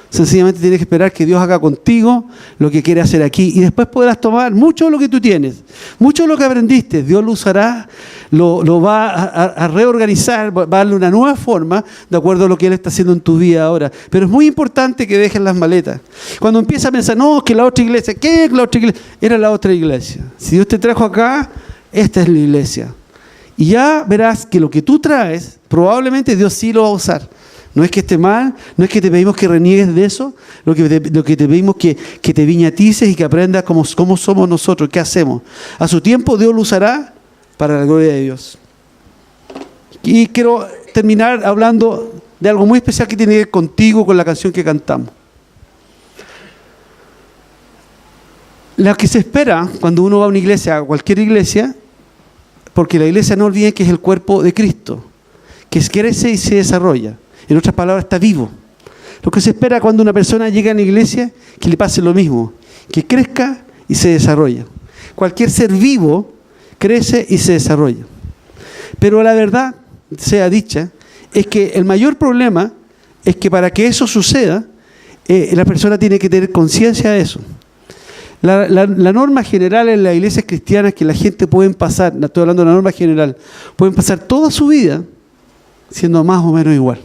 Sencillamente tienes que esperar que Dios haga contigo lo que quiere hacer aquí. Y después podrás tomar mucho de lo que tú tienes, mucho de lo que aprendiste. Dios lo usará, lo va a reorganizar, va a darle una nueva forma de acuerdo a lo que Él está haciendo en tu vida ahora. Pero es muy importante que dejes las maletas. Cuando empiezas a pensar, no, que la otra iglesia, ¿qué es la otra iglesia? Era la otra iglesia. Si Dios te trajo acá, esta es la iglesia. Y ya verás que lo que tú traes, probablemente Dios sí lo va a usar. No es que esté mal, no es que te pedimos que reniegues de eso, lo que te pedimos que te viñatices y que aprendas cómo somos nosotros, qué hacemos. A su tiempo Dios lo usará para la gloria de Dios. Y quiero terminar hablando de algo muy especial que tiene que ver contigo, con la canción que cantamos. Lo que se espera cuando uno va a una iglesia, a cualquier iglesia, porque la iglesia, no olviden que es el cuerpo de Cristo, que crece y se desarrolla. En otras palabras, está vivo. Lo que se espera cuando una persona llega a la iglesia, que le pase lo mismo, que crezca y se desarrolla. Cualquier ser vivo crece y se desarrolla. Pero la verdad, sea dicha, es que el mayor problema es que para que eso suceda, la persona tiene que tener conciencia de eso. La norma general en las iglesias cristianas es que la gente pueden pasar, estoy hablando de la norma general, pueden pasar toda su vida siendo más o menos igual.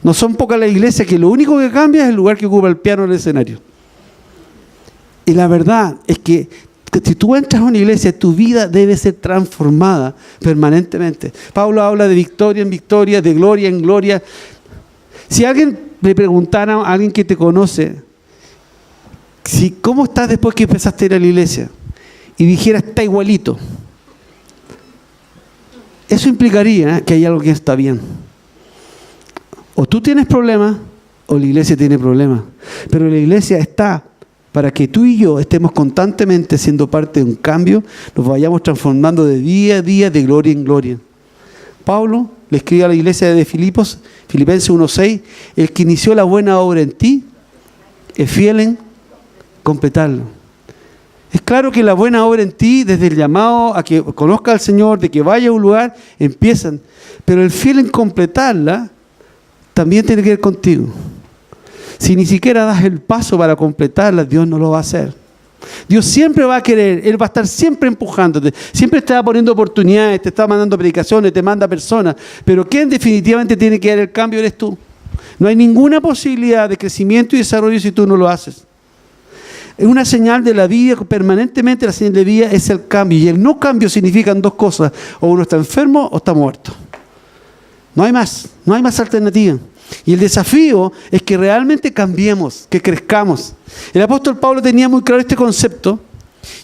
No son pocas las iglesias que lo único que cambia es el lugar que ocupa el piano en el escenario. Y la verdad es que si tú entras a una iglesia, tu vida debe ser transformada permanentemente. Pablo habla de victoria en victoria, de gloria en gloria. Si alguien le preguntara a alguien que te conoce, ¿cómo estás después que empezaste a ir a la iglesia? Y dijera, está igualito. Eso implicaría que hay algo que está bien. O tú tienes problemas o la iglesia tiene problemas. Pero la iglesia está para que tú y yo estemos constantemente siendo parte de un cambio, nos vayamos transformando de día a día, de gloria en gloria. Pablo le escribe a la iglesia de Filipenses 1:6, el que inició la buena obra en ti es fiel en completarlo. Es claro que la buena obra en ti, desde el llamado a que conozca al Señor, de que vaya a un lugar, empiezan. Pero el fiel en completarla también tiene que ver contigo. Si ni siquiera das el paso para completarla, Dios no lo va a hacer. Dios siempre va a querer, Él va a estar siempre empujándote, siempre te va poniendo oportunidades, te está mandando predicaciones, te manda personas, pero quien definitivamente tiene que dar el cambio eres tú. No hay ninguna posibilidad de crecimiento y desarrollo si tú no lo haces. Es una señal de la vida, permanentemente la señal de vida es el cambio, y el no cambio significan dos cosas: o uno está enfermo o está muerto. No hay más alternativa. Y el desafío es que realmente cambiemos, que crezcamos. El apóstol Pablo tenía muy claro este concepto,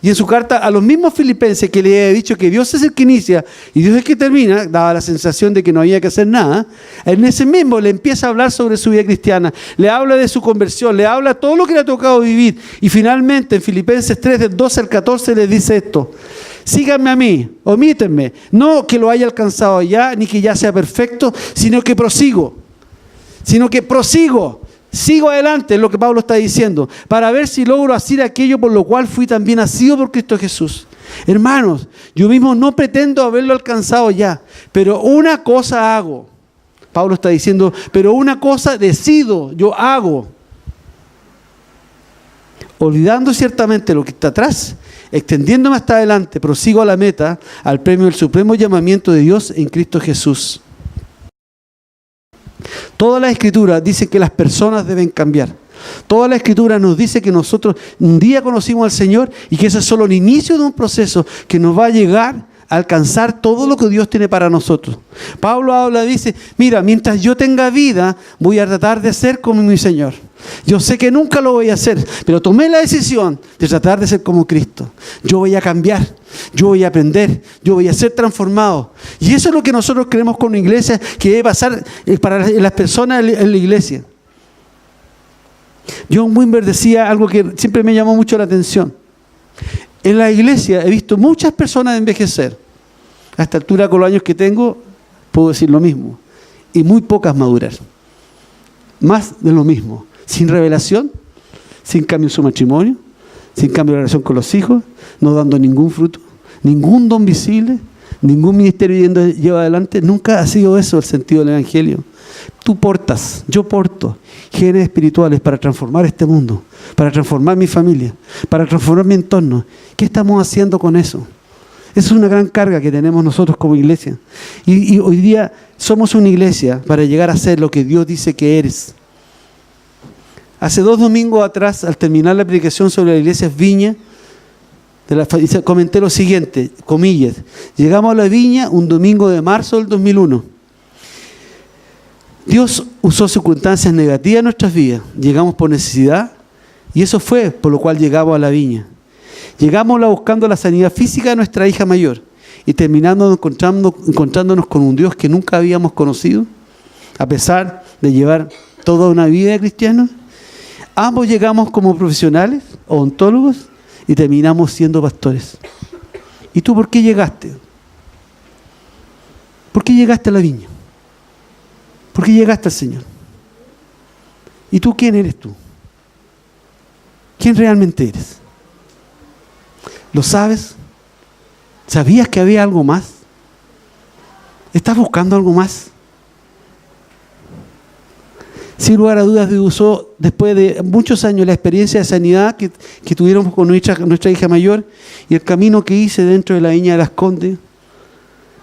y en su carta a los mismos filipenses, que le había dicho que Dios es el que inicia y Dios es el que termina, daba la sensación de que no había que hacer nada. En ese mismo le empieza a hablar sobre su vida cristiana, le habla de su conversión, le habla de todo lo que le ha tocado vivir, y finalmente en Filipenses 3, del 12 al 14 le dice esto: síganme a mí, omítenme, no que lo haya alcanzado ya, ni que ya sea perfecto, sino que prosigo, sigo adelante, es lo que Pablo está diciendo, para ver si logro hacer aquello por lo cual fui también nacido por Cristo Jesús. Hermanos, yo mismo no pretendo haberlo alcanzado ya, pero una cosa hago. Pablo está diciendo, pero una cosa decido, yo hago. Olvidando ciertamente lo que está atrás, extendiéndome hasta adelante, prosigo a la meta, al premio del supremo llamamiento de Dios en Cristo Jesús. Toda la Escritura dice que las personas deben cambiar. Toda la Escritura nos dice que nosotros un día conocimos al Señor y que ese es solo el inicio de un proceso que nos va a llegar a alcanzar todo lo que Dios tiene para nosotros. Pablo habla, dice, mira, mientras yo tenga vida, voy a tratar de ser como mi Señor. Yo sé que nunca lo voy a hacer, pero tomé la decisión de tratar de ser como Cristo. Yo voy a cambiar, yo voy a aprender, yo voy a ser transformado. Y eso es lo que nosotros creemos con la iglesia, que debe pasar para las personas en la iglesia. John Wimber decía algo que siempre me llamó mucho la atención. En la iglesia he visto muchas personas envejecer. A esta altura, con los años que tengo, puedo decir lo mismo. Y muy pocas madurar. Más de lo mismo. Sin revelación, sin cambio en su matrimonio, sin cambio en la relación con los hijos, no dando ningún fruto, ningún don visible, ningún ministerio lleva adelante. Nunca ha sido eso el sentido del Evangelio. Tú portas, yo porto genes espirituales para transformar este mundo, para transformar mi familia, para transformar mi entorno. ¿Qué estamos haciendo con eso? Esa es una gran carga que tenemos nosotros como iglesia. Y hoy día somos una iglesia para llegar a ser lo que Dios dice que eres. Hace 2 domingos atrás, al terminar la predicación sobre la iglesia Viña, comenté lo siguiente, comillas: llegamos a la Viña un domingo de marzo del 2001. Dios usó circunstancias negativas en nuestras vidas. Llegamos por necesidad y eso fue por lo cual llegamos a la Viña. Llegamos buscando la sanidad física de nuestra hija mayor y terminando encontrándonos con un Dios que nunca habíamos conocido, a pesar de llevar toda una vida de cristianos. Ambos llegamos como profesionales, odontólogos, y terminamos siendo pastores. ¿Y tú por qué llegaste? ¿Por qué llegaste a la Viña? ¿Por qué llegaste al Señor? ¿Y tú quién eres tú? ¿Quién realmente eres? ¿Lo sabes? ¿Sabías que había algo más? ¿Estás buscando algo más? Sin lugar a dudas, Dios usó, después de muchos años, la experiencia de sanidad que tuvieron con nuestra hija mayor y el camino que hice dentro de la Viña de Las Condes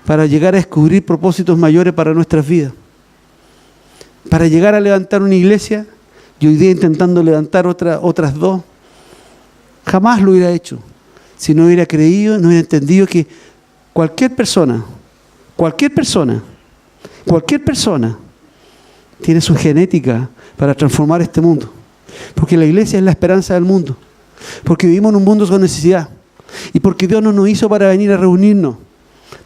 para llegar a descubrir propósitos mayores para nuestras vidas. Para llegar a levantar una iglesia, y hoy día intentando levantar otras 2, jamás lo hubiera hecho. Si no hubiera creído, no hubiera entendido que cualquier persona tiene su genética para transformar este mundo. Porque la iglesia es la esperanza del mundo. Porque vivimos en un mundo con necesidad. Y porque Dios no nos hizo para venir a reunirnos.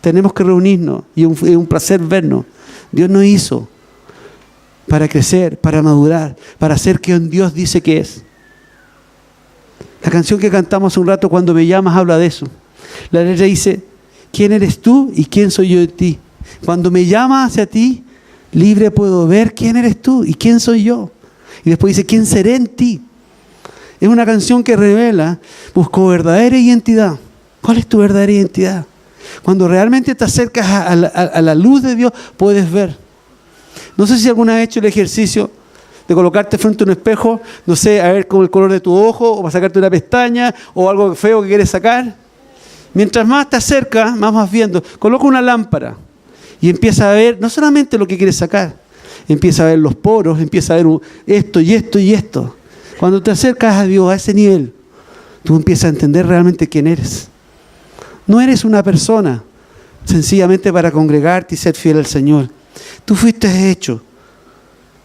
Tenemos que reunirnos y es un placer vernos. Dios nos hizo para crecer, para madurar, para ser quien Dios dice que es. La canción que cantamos hace un rato, Cuando me llamas, habla de eso. La letra dice, ¿quién eres tú y quién soy yo de ti? Cuando me llamas hacia ti, libre puedo ver quién eres tú y quién soy yo. Y después dice, ¿quién seré en ti? Es una canción que revela, busco verdadera identidad. ¿Cuál es tu verdadera identidad? Cuando realmente te acercas a la luz de Dios, puedes ver. No sé si alguna vez has hecho el ejercicio de colocarte frente a un espejo, no sé, a ver con el color de tu ojo, o para sacarte una pestaña, o algo feo que quieres sacar. Mientras más te acercas, más vas viendo. Coloca una lámpara y empieza a ver no solamente lo que quieres sacar, empieza a ver los poros, empieza a ver esto y esto y esto. Cuando te acercas a Dios a ese nivel, tú empiezas a entender realmente quién eres. No eres una persona sencillamente para congregarte y ser fiel al Señor. Tú fuiste hecho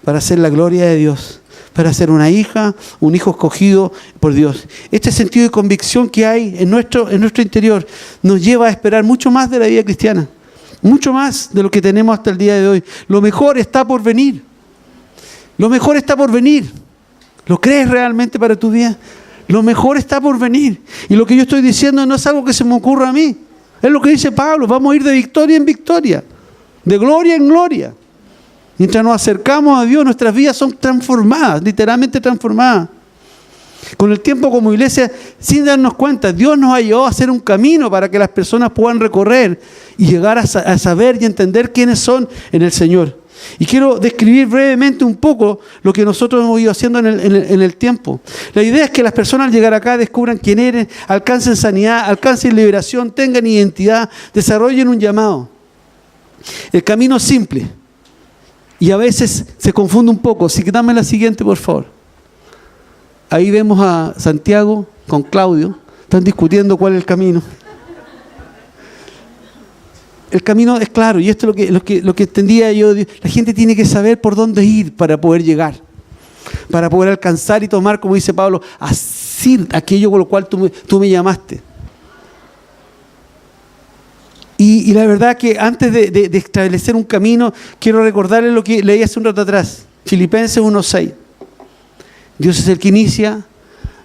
para hacer la gloria de Dios, para ser una hija, un hijo escogido por Dios. Este sentido de convicción que hay en nuestro interior nos lleva a esperar mucho más de la vida cristiana, mucho más de lo que tenemos hasta el día de hoy. Lo mejor está por venir. Lo mejor está por venir. ¿Lo crees realmente para tu vida? Lo mejor está por venir. Y lo que yo estoy diciendo no es algo que se me ocurra a mí. Es lo que dice Pablo. Vamos a ir de victoria en victoria, de gloria en gloria. Mientras nos acercamos a Dios, nuestras vidas son transformadas, literalmente transformadas. Con el tiempo como iglesia, sin darnos cuenta, Dios nos ha llevado a hacer un camino para que las personas puedan recorrer y llegar a saber y entender quiénes son en el Señor. Y quiero describir brevemente un poco lo que nosotros hemos ido haciendo en el tiempo. La idea es que las personas al llegar acá descubran quién eres, alcancen sanidad, alcancen liberación, tengan identidad, desarrollen un llamado. El camino es simple y a veces se confunde un poco. Así que dame la siguiente, por favor. Ahí vemos a Santiago con Claudio, están discutiendo cuál es el camino. El camino es claro, y esto es lo que entendía yo. La gente tiene que saber por dónde ir para poder llegar, para poder alcanzar y tomar, como dice Pablo, asir aquello con lo cual tú me llamaste. Y la verdad que antes de establecer un camino, quiero recordarles lo que leí hace un rato atrás, Filipenses 1:6. Dios es el que inicia,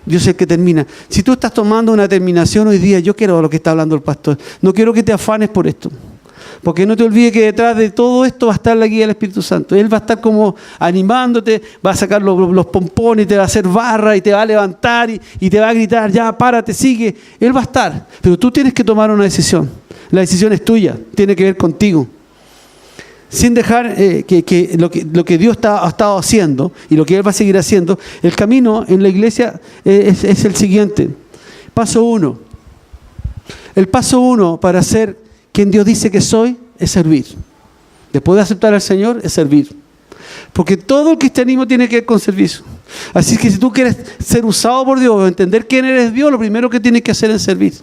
Dios es el que termina. Si tú estás tomando una terminación hoy día, yo quiero lo que está hablando el pastor. No quiero que te afanes por esto. Porque no te olvides que detrás de todo esto va a estar la guía del Espíritu Santo. Él va a estar como animándote, va a sacar los pompones, te va a hacer barra y te va a levantar y te va a gritar, ya, párate, sigue. Él va a estar. Pero tú tienes que tomar una decisión. La decisión es tuya, tiene que ver contigo. Sin dejar que lo que Dios ha estado haciendo y lo que Él va a seguir haciendo, el camino en la iglesia es el siguiente. Paso 1. El paso 1 para ser quien Dios dice que soy es servir. Después de aceptar al Señor es servir. Porque todo el cristianismo tiene que ver con servicio. Así que si tú quieres ser usado por Dios o entender quién eres Dios, lo primero que tienes que hacer es servir.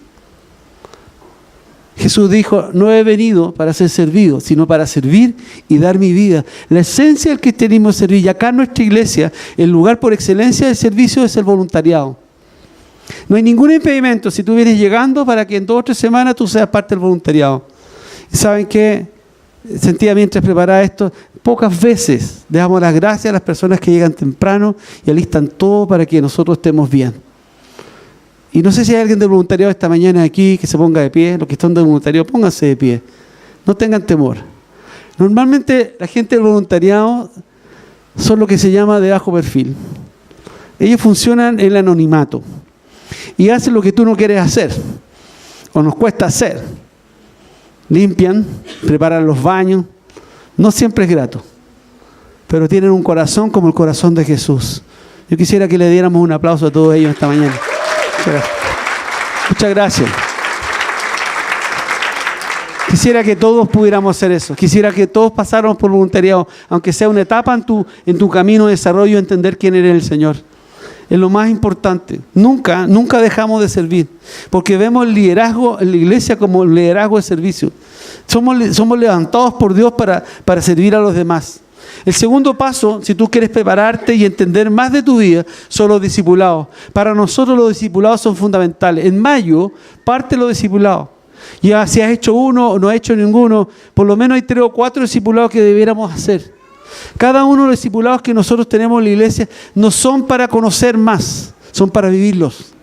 Jesús dijo, no he venido para ser servido, sino para servir y dar mi vida. La esencia del cristianismo es servir. Y acá en nuestra iglesia, el lugar por excelencia del servicio es el voluntariado. No hay ningún impedimento si tú vienes llegando para que en 2 o 3 semanas tú seas parte del voluntariado. ¿Y saben qué? Sentía mientras preparaba esto, pocas veces damos las gracias a las personas que llegan temprano y alistan todo para que nosotros estemos bien. Y no sé si hay alguien del voluntariado esta mañana aquí que se ponga de pie. Los que están del voluntariado, pónganse de pie. No tengan temor. Normalmente la gente del voluntariado son lo que se llama de bajo perfil. Ellos funcionan en el anonimato y hacen lo que tú no quieres hacer o nos cuesta hacer. Limpian, preparan los baños. No siempre es grato, pero tienen un corazón como el corazón de Jesús. Yo quisiera que le diéramos un aplauso a todos ellos esta mañana. Muchas gracias. Quisiera que todos pudiéramos hacer eso. Quisiera que todos pasáramos por voluntariado, aunque sea una etapa en tu camino de desarrollo, entender quién eres el Señor. Es lo más importante. Nunca dejamos de servir, porque vemos el liderazgo en la iglesia como el liderazgo de servicio. Somos levantados por Dios para servir a los demás. El segundo paso, si tú quieres prepararte y entender más de tu vida, son los discipulados. Para nosotros los discipulados son fundamentales. En mayo parte los discipulados. Ya si has hecho uno o no has hecho ninguno, por lo menos hay 3 o 4 discipulados que debiéramos hacer. Cada uno de los discipulados que nosotros tenemos en la iglesia no son para conocer más, son para vivirlos.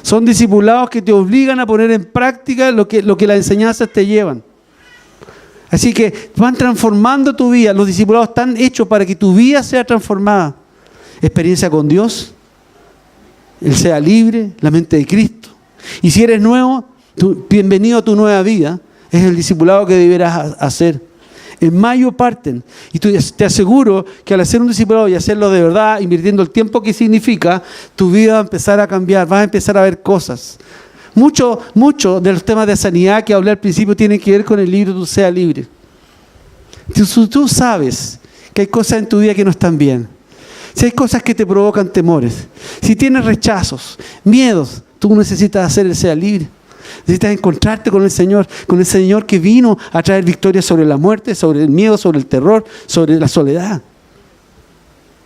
Son discipulados que te obligan a poner en práctica lo que las enseñanzas te llevan. Así que van transformando tu vida. Los discipulados están hechos para que tu vida sea transformada. Experiencia con Dios, Él sea libre, la mente de Cristo. Y si eres nuevo, bienvenido a tu nueva vida. Es el discipulado que deberás hacer. En mayo parten. Y te aseguro que al hacer un discipulado y hacerlo de verdad, invirtiendo el tiempo que significa, tu vida va a empezar a cambiar, vas a empezar a ver cosas. Mucho de los temas de sanidad que hablé al principio tienen que ver con el libro Tú Sea Libre. Tú sabes que hay cosas en tu vida que no están bien. Si hay cosas que te provocan temores, si tienes rechazos, miedos, tú necesitas hacer el Sea Libre. Necesitas encontrarte con el Señor que vino a traer victoria sobre la muerte, sobre el miedo, sobre el terror, sobre la soledad.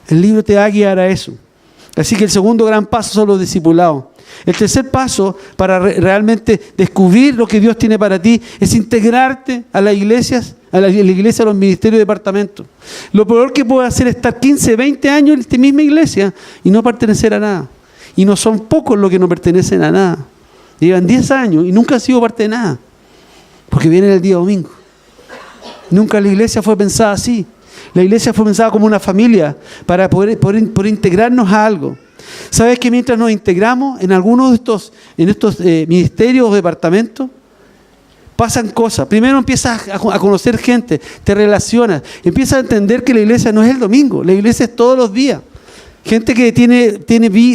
El libro te va a guiar a eso. Así que el segundo gran paso son los discipulados. El tercer paso para realmente descubrir lo que Dios tiene para ti es integrarte a las iglesias, a la iglesia, a los ministerios de departamento. Lo peor que puedes hacer es estar 15, 20 años en esta misma iglesia y no pertenecer a nada. Y no son pocos los que no pertenecen a nada. Llevan 10 años y nunca han sido parte de nada. Porque vienen el día domingo. Nunca la iglesia fue pensada así. La iglesia fue pensada como una familia para poder integrarnos a algo. ¿Sabes que mientras nos integramos en algunos de estos ministerios o departamentos, pasan cosas? Primero empiezas a conocer gente, te relacionas, empiezas a entender que la iglesia no es el domingo, la iglesia es todos los días. Gente que tiene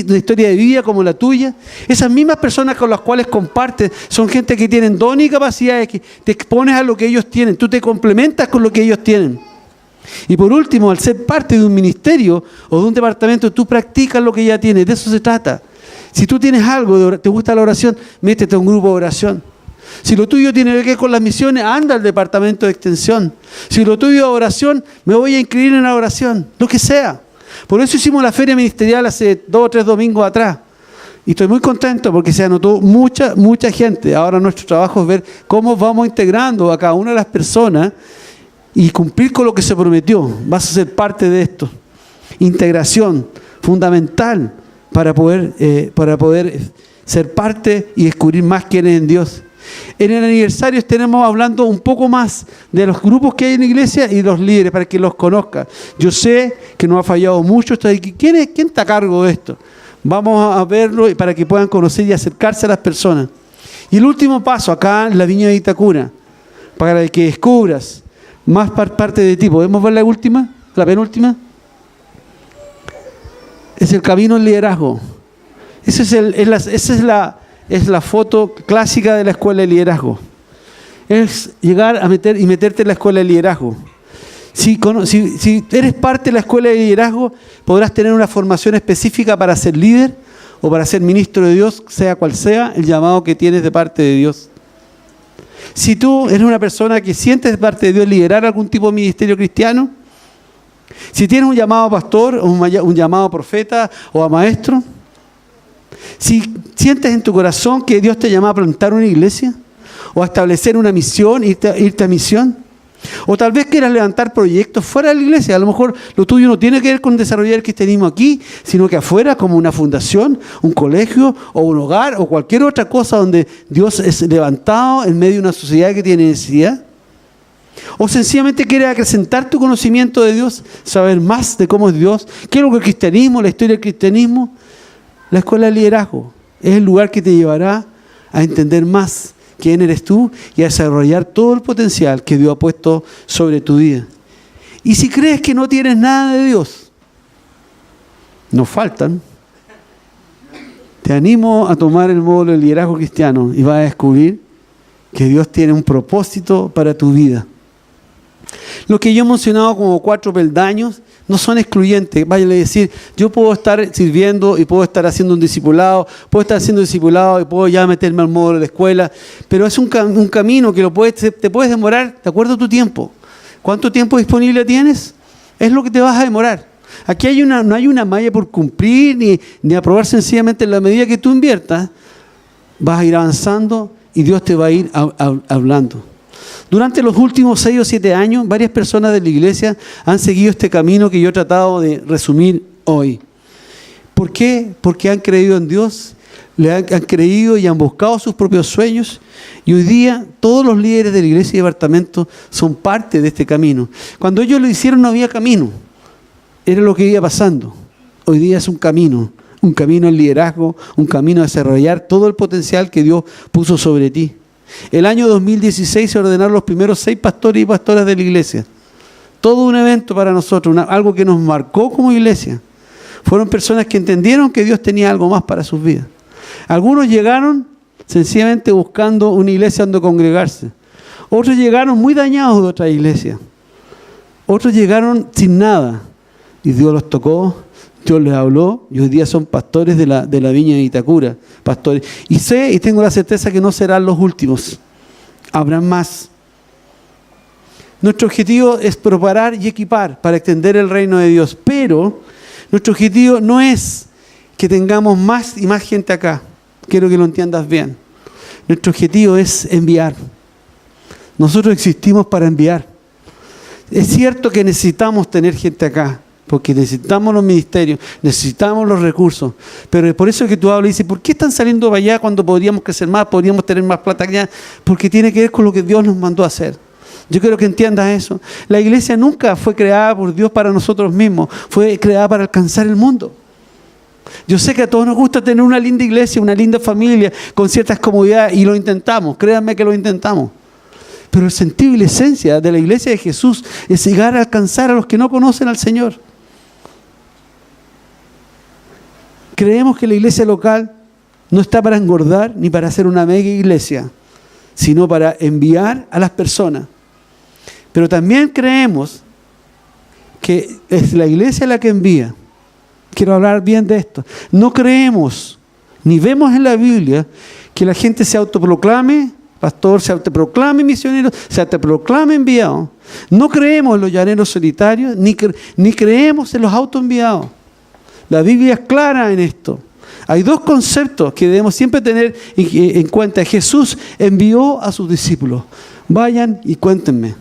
una historia de vida como la tuya. Esas mismas personas con las cuales compartes son gente que tienen dones y capacidades, que te expones a lo que ellos tienen, tú te complementas con lo que ellos tienen. Y por último, al ser parte de un ministerio o de un departamento, tú practicas lo que ya tienes, de eso se trata. Si tú tienes algo, te gusta la oración, métete a un grupo de oración. Si lo tuyo tiene que ver con las misiones, anda al departamento de extensión. Si lo tuyo es oración, me voy a inscribir en la oración, lo que sea. Por eso hicimos la feria ministerial hace 2 o 3 domingos atrás. Y estoy muy contento porque se anotó mucha gente. Ahora nuestro trabajo es ver cómo vamos integrando a cada una de las personas y cumplir con lo que se prometió. Vas a ser parte de esto. Integración fundamental para poder ser parte y descubrir más quién es en Dios. En el aniversario estaremos hablando un poco más de los grupos que hay en la iglesia y los líderes para que los conozcan. Yo sé que nos ha fallado mucho. ¿Quién está a cargo de esto? Vamos a verlo para que puedan conocer y acercarse a las personas. Y el último paso acá en la Viña de Itacura, para que descubras más parte de ti. ¿Podemos ver la última? ¿La penúltima? Es el camino al liderazgo. Esa es la foto clásica de la escuela de liderazgo. Es llegar a meterte en la escuela de liderazgo. Si eres parte de la escuela de liderazgo, podrás tener una formación específica para ser líder o para ser ministro de Dios, sea cual sea el llamado que tienes de parte de Dios. Si tú eres una persona que sientes de parte de Dios liderar algún tipo de ministerio cristiano, si tienes un llamado a pastor o un llamado a profeta o a maestro, si sientes en tu corazón que Dios te llama a plantar una iglesia o a establecer una misión, irte a misión, o tal vez quieras levantar proyectos fuera de la iglesia. A lo mejor lo tuyo no tiene que ver con desarrollar el cristianismo aquí, sino que afuera, como una fundación, un colegio o un hogar o cualquier otra cosa donde Dios es levantado en medio de una sociedad que tiene necesidad. O sencillamente quieres acrecentar tu conocimiento de Dios, saber más de cómo es Dios, qué es lo que es el cristianismo, la historia del cristianismo. La escuela de liderazgo es el lugar que te llevará a entender más quién eres tú y a desarrollar todo el potencial que Dios ha puesto sobre tu vida. Y si crees que no tienes nada de Dios, nos faltan. Te animo a tomar el módulo de liderazgo cristiano y vas a descubrir que Dios tiene un propósito para tu vida. Lo que yo he mencionado como 4 peldaños no son excluyentes. Vaya a decir, yo puedo estar sirviendo y puedo estar haciendo un discipulado, puedo estar haciendo discipulado y puedo ya meterme al módulo de la escuela, pero es un camino que te puedes demorar de acuerdo a tu tiempo. ¿Cuánto tiempo disponible tienes? Es lo que te vas a demorar. Aquí no hay una malla por cumplir ni aprobar. Sencillamente en la medida que tú inviertas, vas a ir avanzando y Dios te va a ir hablando. Durante los últimos 6 o 7 años, varias personas de la iglesia han seguido este camino que yo he tratado de resumir hoy. ¿Por qué? Porque han creído en Dios, han creído y han buscado sus propios sueños. Y hoy día todos los líderes de la iglesia y departamento son parte de este camino. Cuando ellos lo hicieron no había camino, era lo que iba pasando. Hoy día es un camino al liderazgo, un camino a desarrollar todo el potencial que Dios puso sobre ti. El año 2016 se ordenaron los primeros 6 pastores y pastoras de la iglesia. Todo un evento para nosotros, algo que nos marcó como iglesia. Fueron personas que entendieron que Dios tenía algo más para sus vidas. Algunos llegaron sencillamente buscando una iglesia donde congregarse. Otros llegaron muy dañados de otra iglesia. Otros llegaron sin nada. Y Dios los tocó, Dios les habló, y hoy día son pastores de la viña de Itacura. Pastores. Y sé y tengo la certeza que no serán los últimos. Habrán más. Nuestro objetivo es preparar y equipar para extender el reino de Dios. Pero nuestro objetivo no es que tengamos más y más gente acá. Quiero que lo entiendas bien. Nuestro objetivo es enviar. Nosotros existimos para enviar. Es cierto que necesitamos tener gente acá, porque necesitamos los ministerios, necesitamos los recursos. Pero por eso es que tú hablas y dices, ¿por qué están saliendo para allá cuando podríamos crecer más, podríamos tener más plata allá? Porque tiene que ver con lo que Dios nos mandó a hacer. Yo quiero que entiendas eso. La iglesia nunca fue creada por Dios para nosotros mismos, fue creada para alcanzar el mundo. Yo sé que a todos nos gusta tener una linda iglesia, una linda familia, con ciertas comodidades, y lo intentamos, créanme que lo intentamos. Pero el sentido y la esencia de la iglesia de Jesús es llegar a alcanzar a los que no conocen al Señor. Creemos que la iglesia local no está para engordar ni para hacer una mega iglesia, sino para enviar a las personas. Pero también creemos que es la iglesia la que envía. Quiero hablar bien de esto. No creemos, ni vemos en la Biblia, que la gente se autoproclame pastor, se autoproclame misionero, se autoproclame enviado. No creemos en los llaneros solitarios, ni creemos en los autoenviados. La Biblia es clara en esto. Hay 2 conceptos que debemos siempre tener en cuenta. Jesús envió a sus discípulos. Vayan y cuéntenme.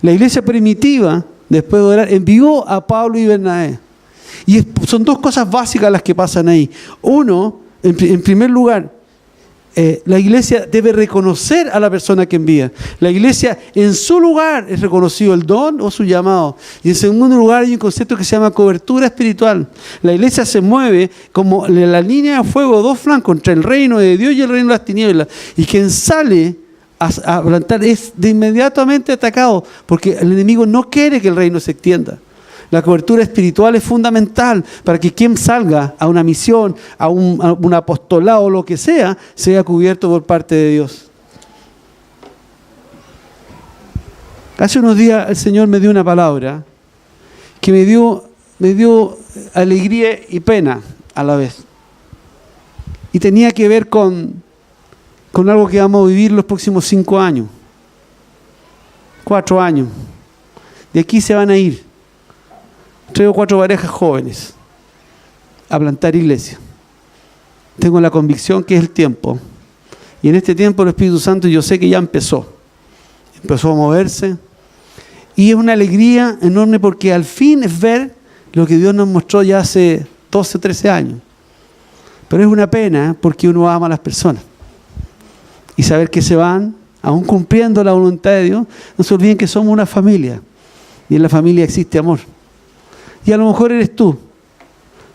La iglesia primitiva, después de orar, envió a Pablo y Bernabé. Y son 2 cosas básicas las que pasan ahí. Uno, en primer lugar, la iglesia debe reconocer a la persona que envía. La iglesia en su lugar es reconocido el don o su llamado. Y en segundo lugar hay un concepto que se llama cobertura espiritual. La iglesia se mueve como la línea de fuego, 2 flancos, entre el reino de Dios y el reino de las tinieblas. Y quien sale a plantar es de inmediatamente atacado, porque el enemigo no quiere que el reino se extienda. La cobertura espiritual es fundamental para que quien salga a una misión, a un apostolado o lo que sea cubierto por parte de Dios. Hace unos días el Señor me dio una palabra que me dio alegría y pena a la vez. Y tenía que ver con algo que vamos a vivir los próximos 5 años. 4 años. De aquí se van a ir 3 o 4 parejas jóvenes a plantar iglesia. Tengo la convicción que es el tiempo. Y en este tiempo el Espíritu Santo yo sé que ya empezó a moverse. Y es una alegría enorme porque al fin es ver lo que Dios nos mostró ya hace 12, 13 años. Pero es una pena porque uno ama a las personas. Y saber que se van, aún cumpliendo la voluntad de Dios, no se olviden que somos una familia. Y en la familia existe amor. Y a lo mejor eres tú.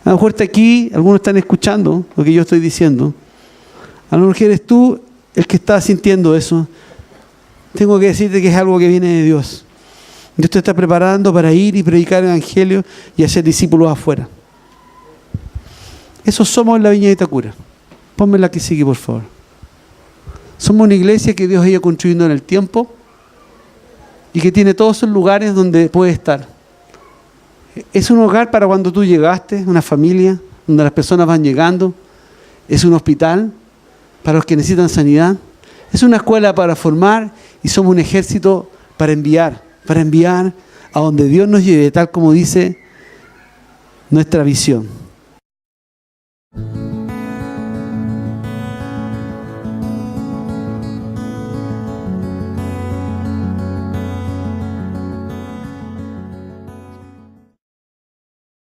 A lo mejor está aquí, algunos están escuchando lo que yo estoy diciendo. A lo mejor eres tú el que está sintiendo eso. Tengo que decirte que es algo que viene de Dios. Dios te está preparando para ir y predicar el evangelio y hacer discípulos afuera. Eso somos en la Viña de Itacura. Pónmela aquí, sigue, por favor. Somos una iglesia que Dios ha ido construyendo en el tiempo y que tiene todos esos lugares donde puede estar. Es un hogar para cuando tú llegaste, una familia, donde las personas van llegando. Es un hospital para los que necesitan sanidad. Es una escuela para formar y somos un ejército para enviar a donde Dios nos lleve, tal como dice nuestra visión.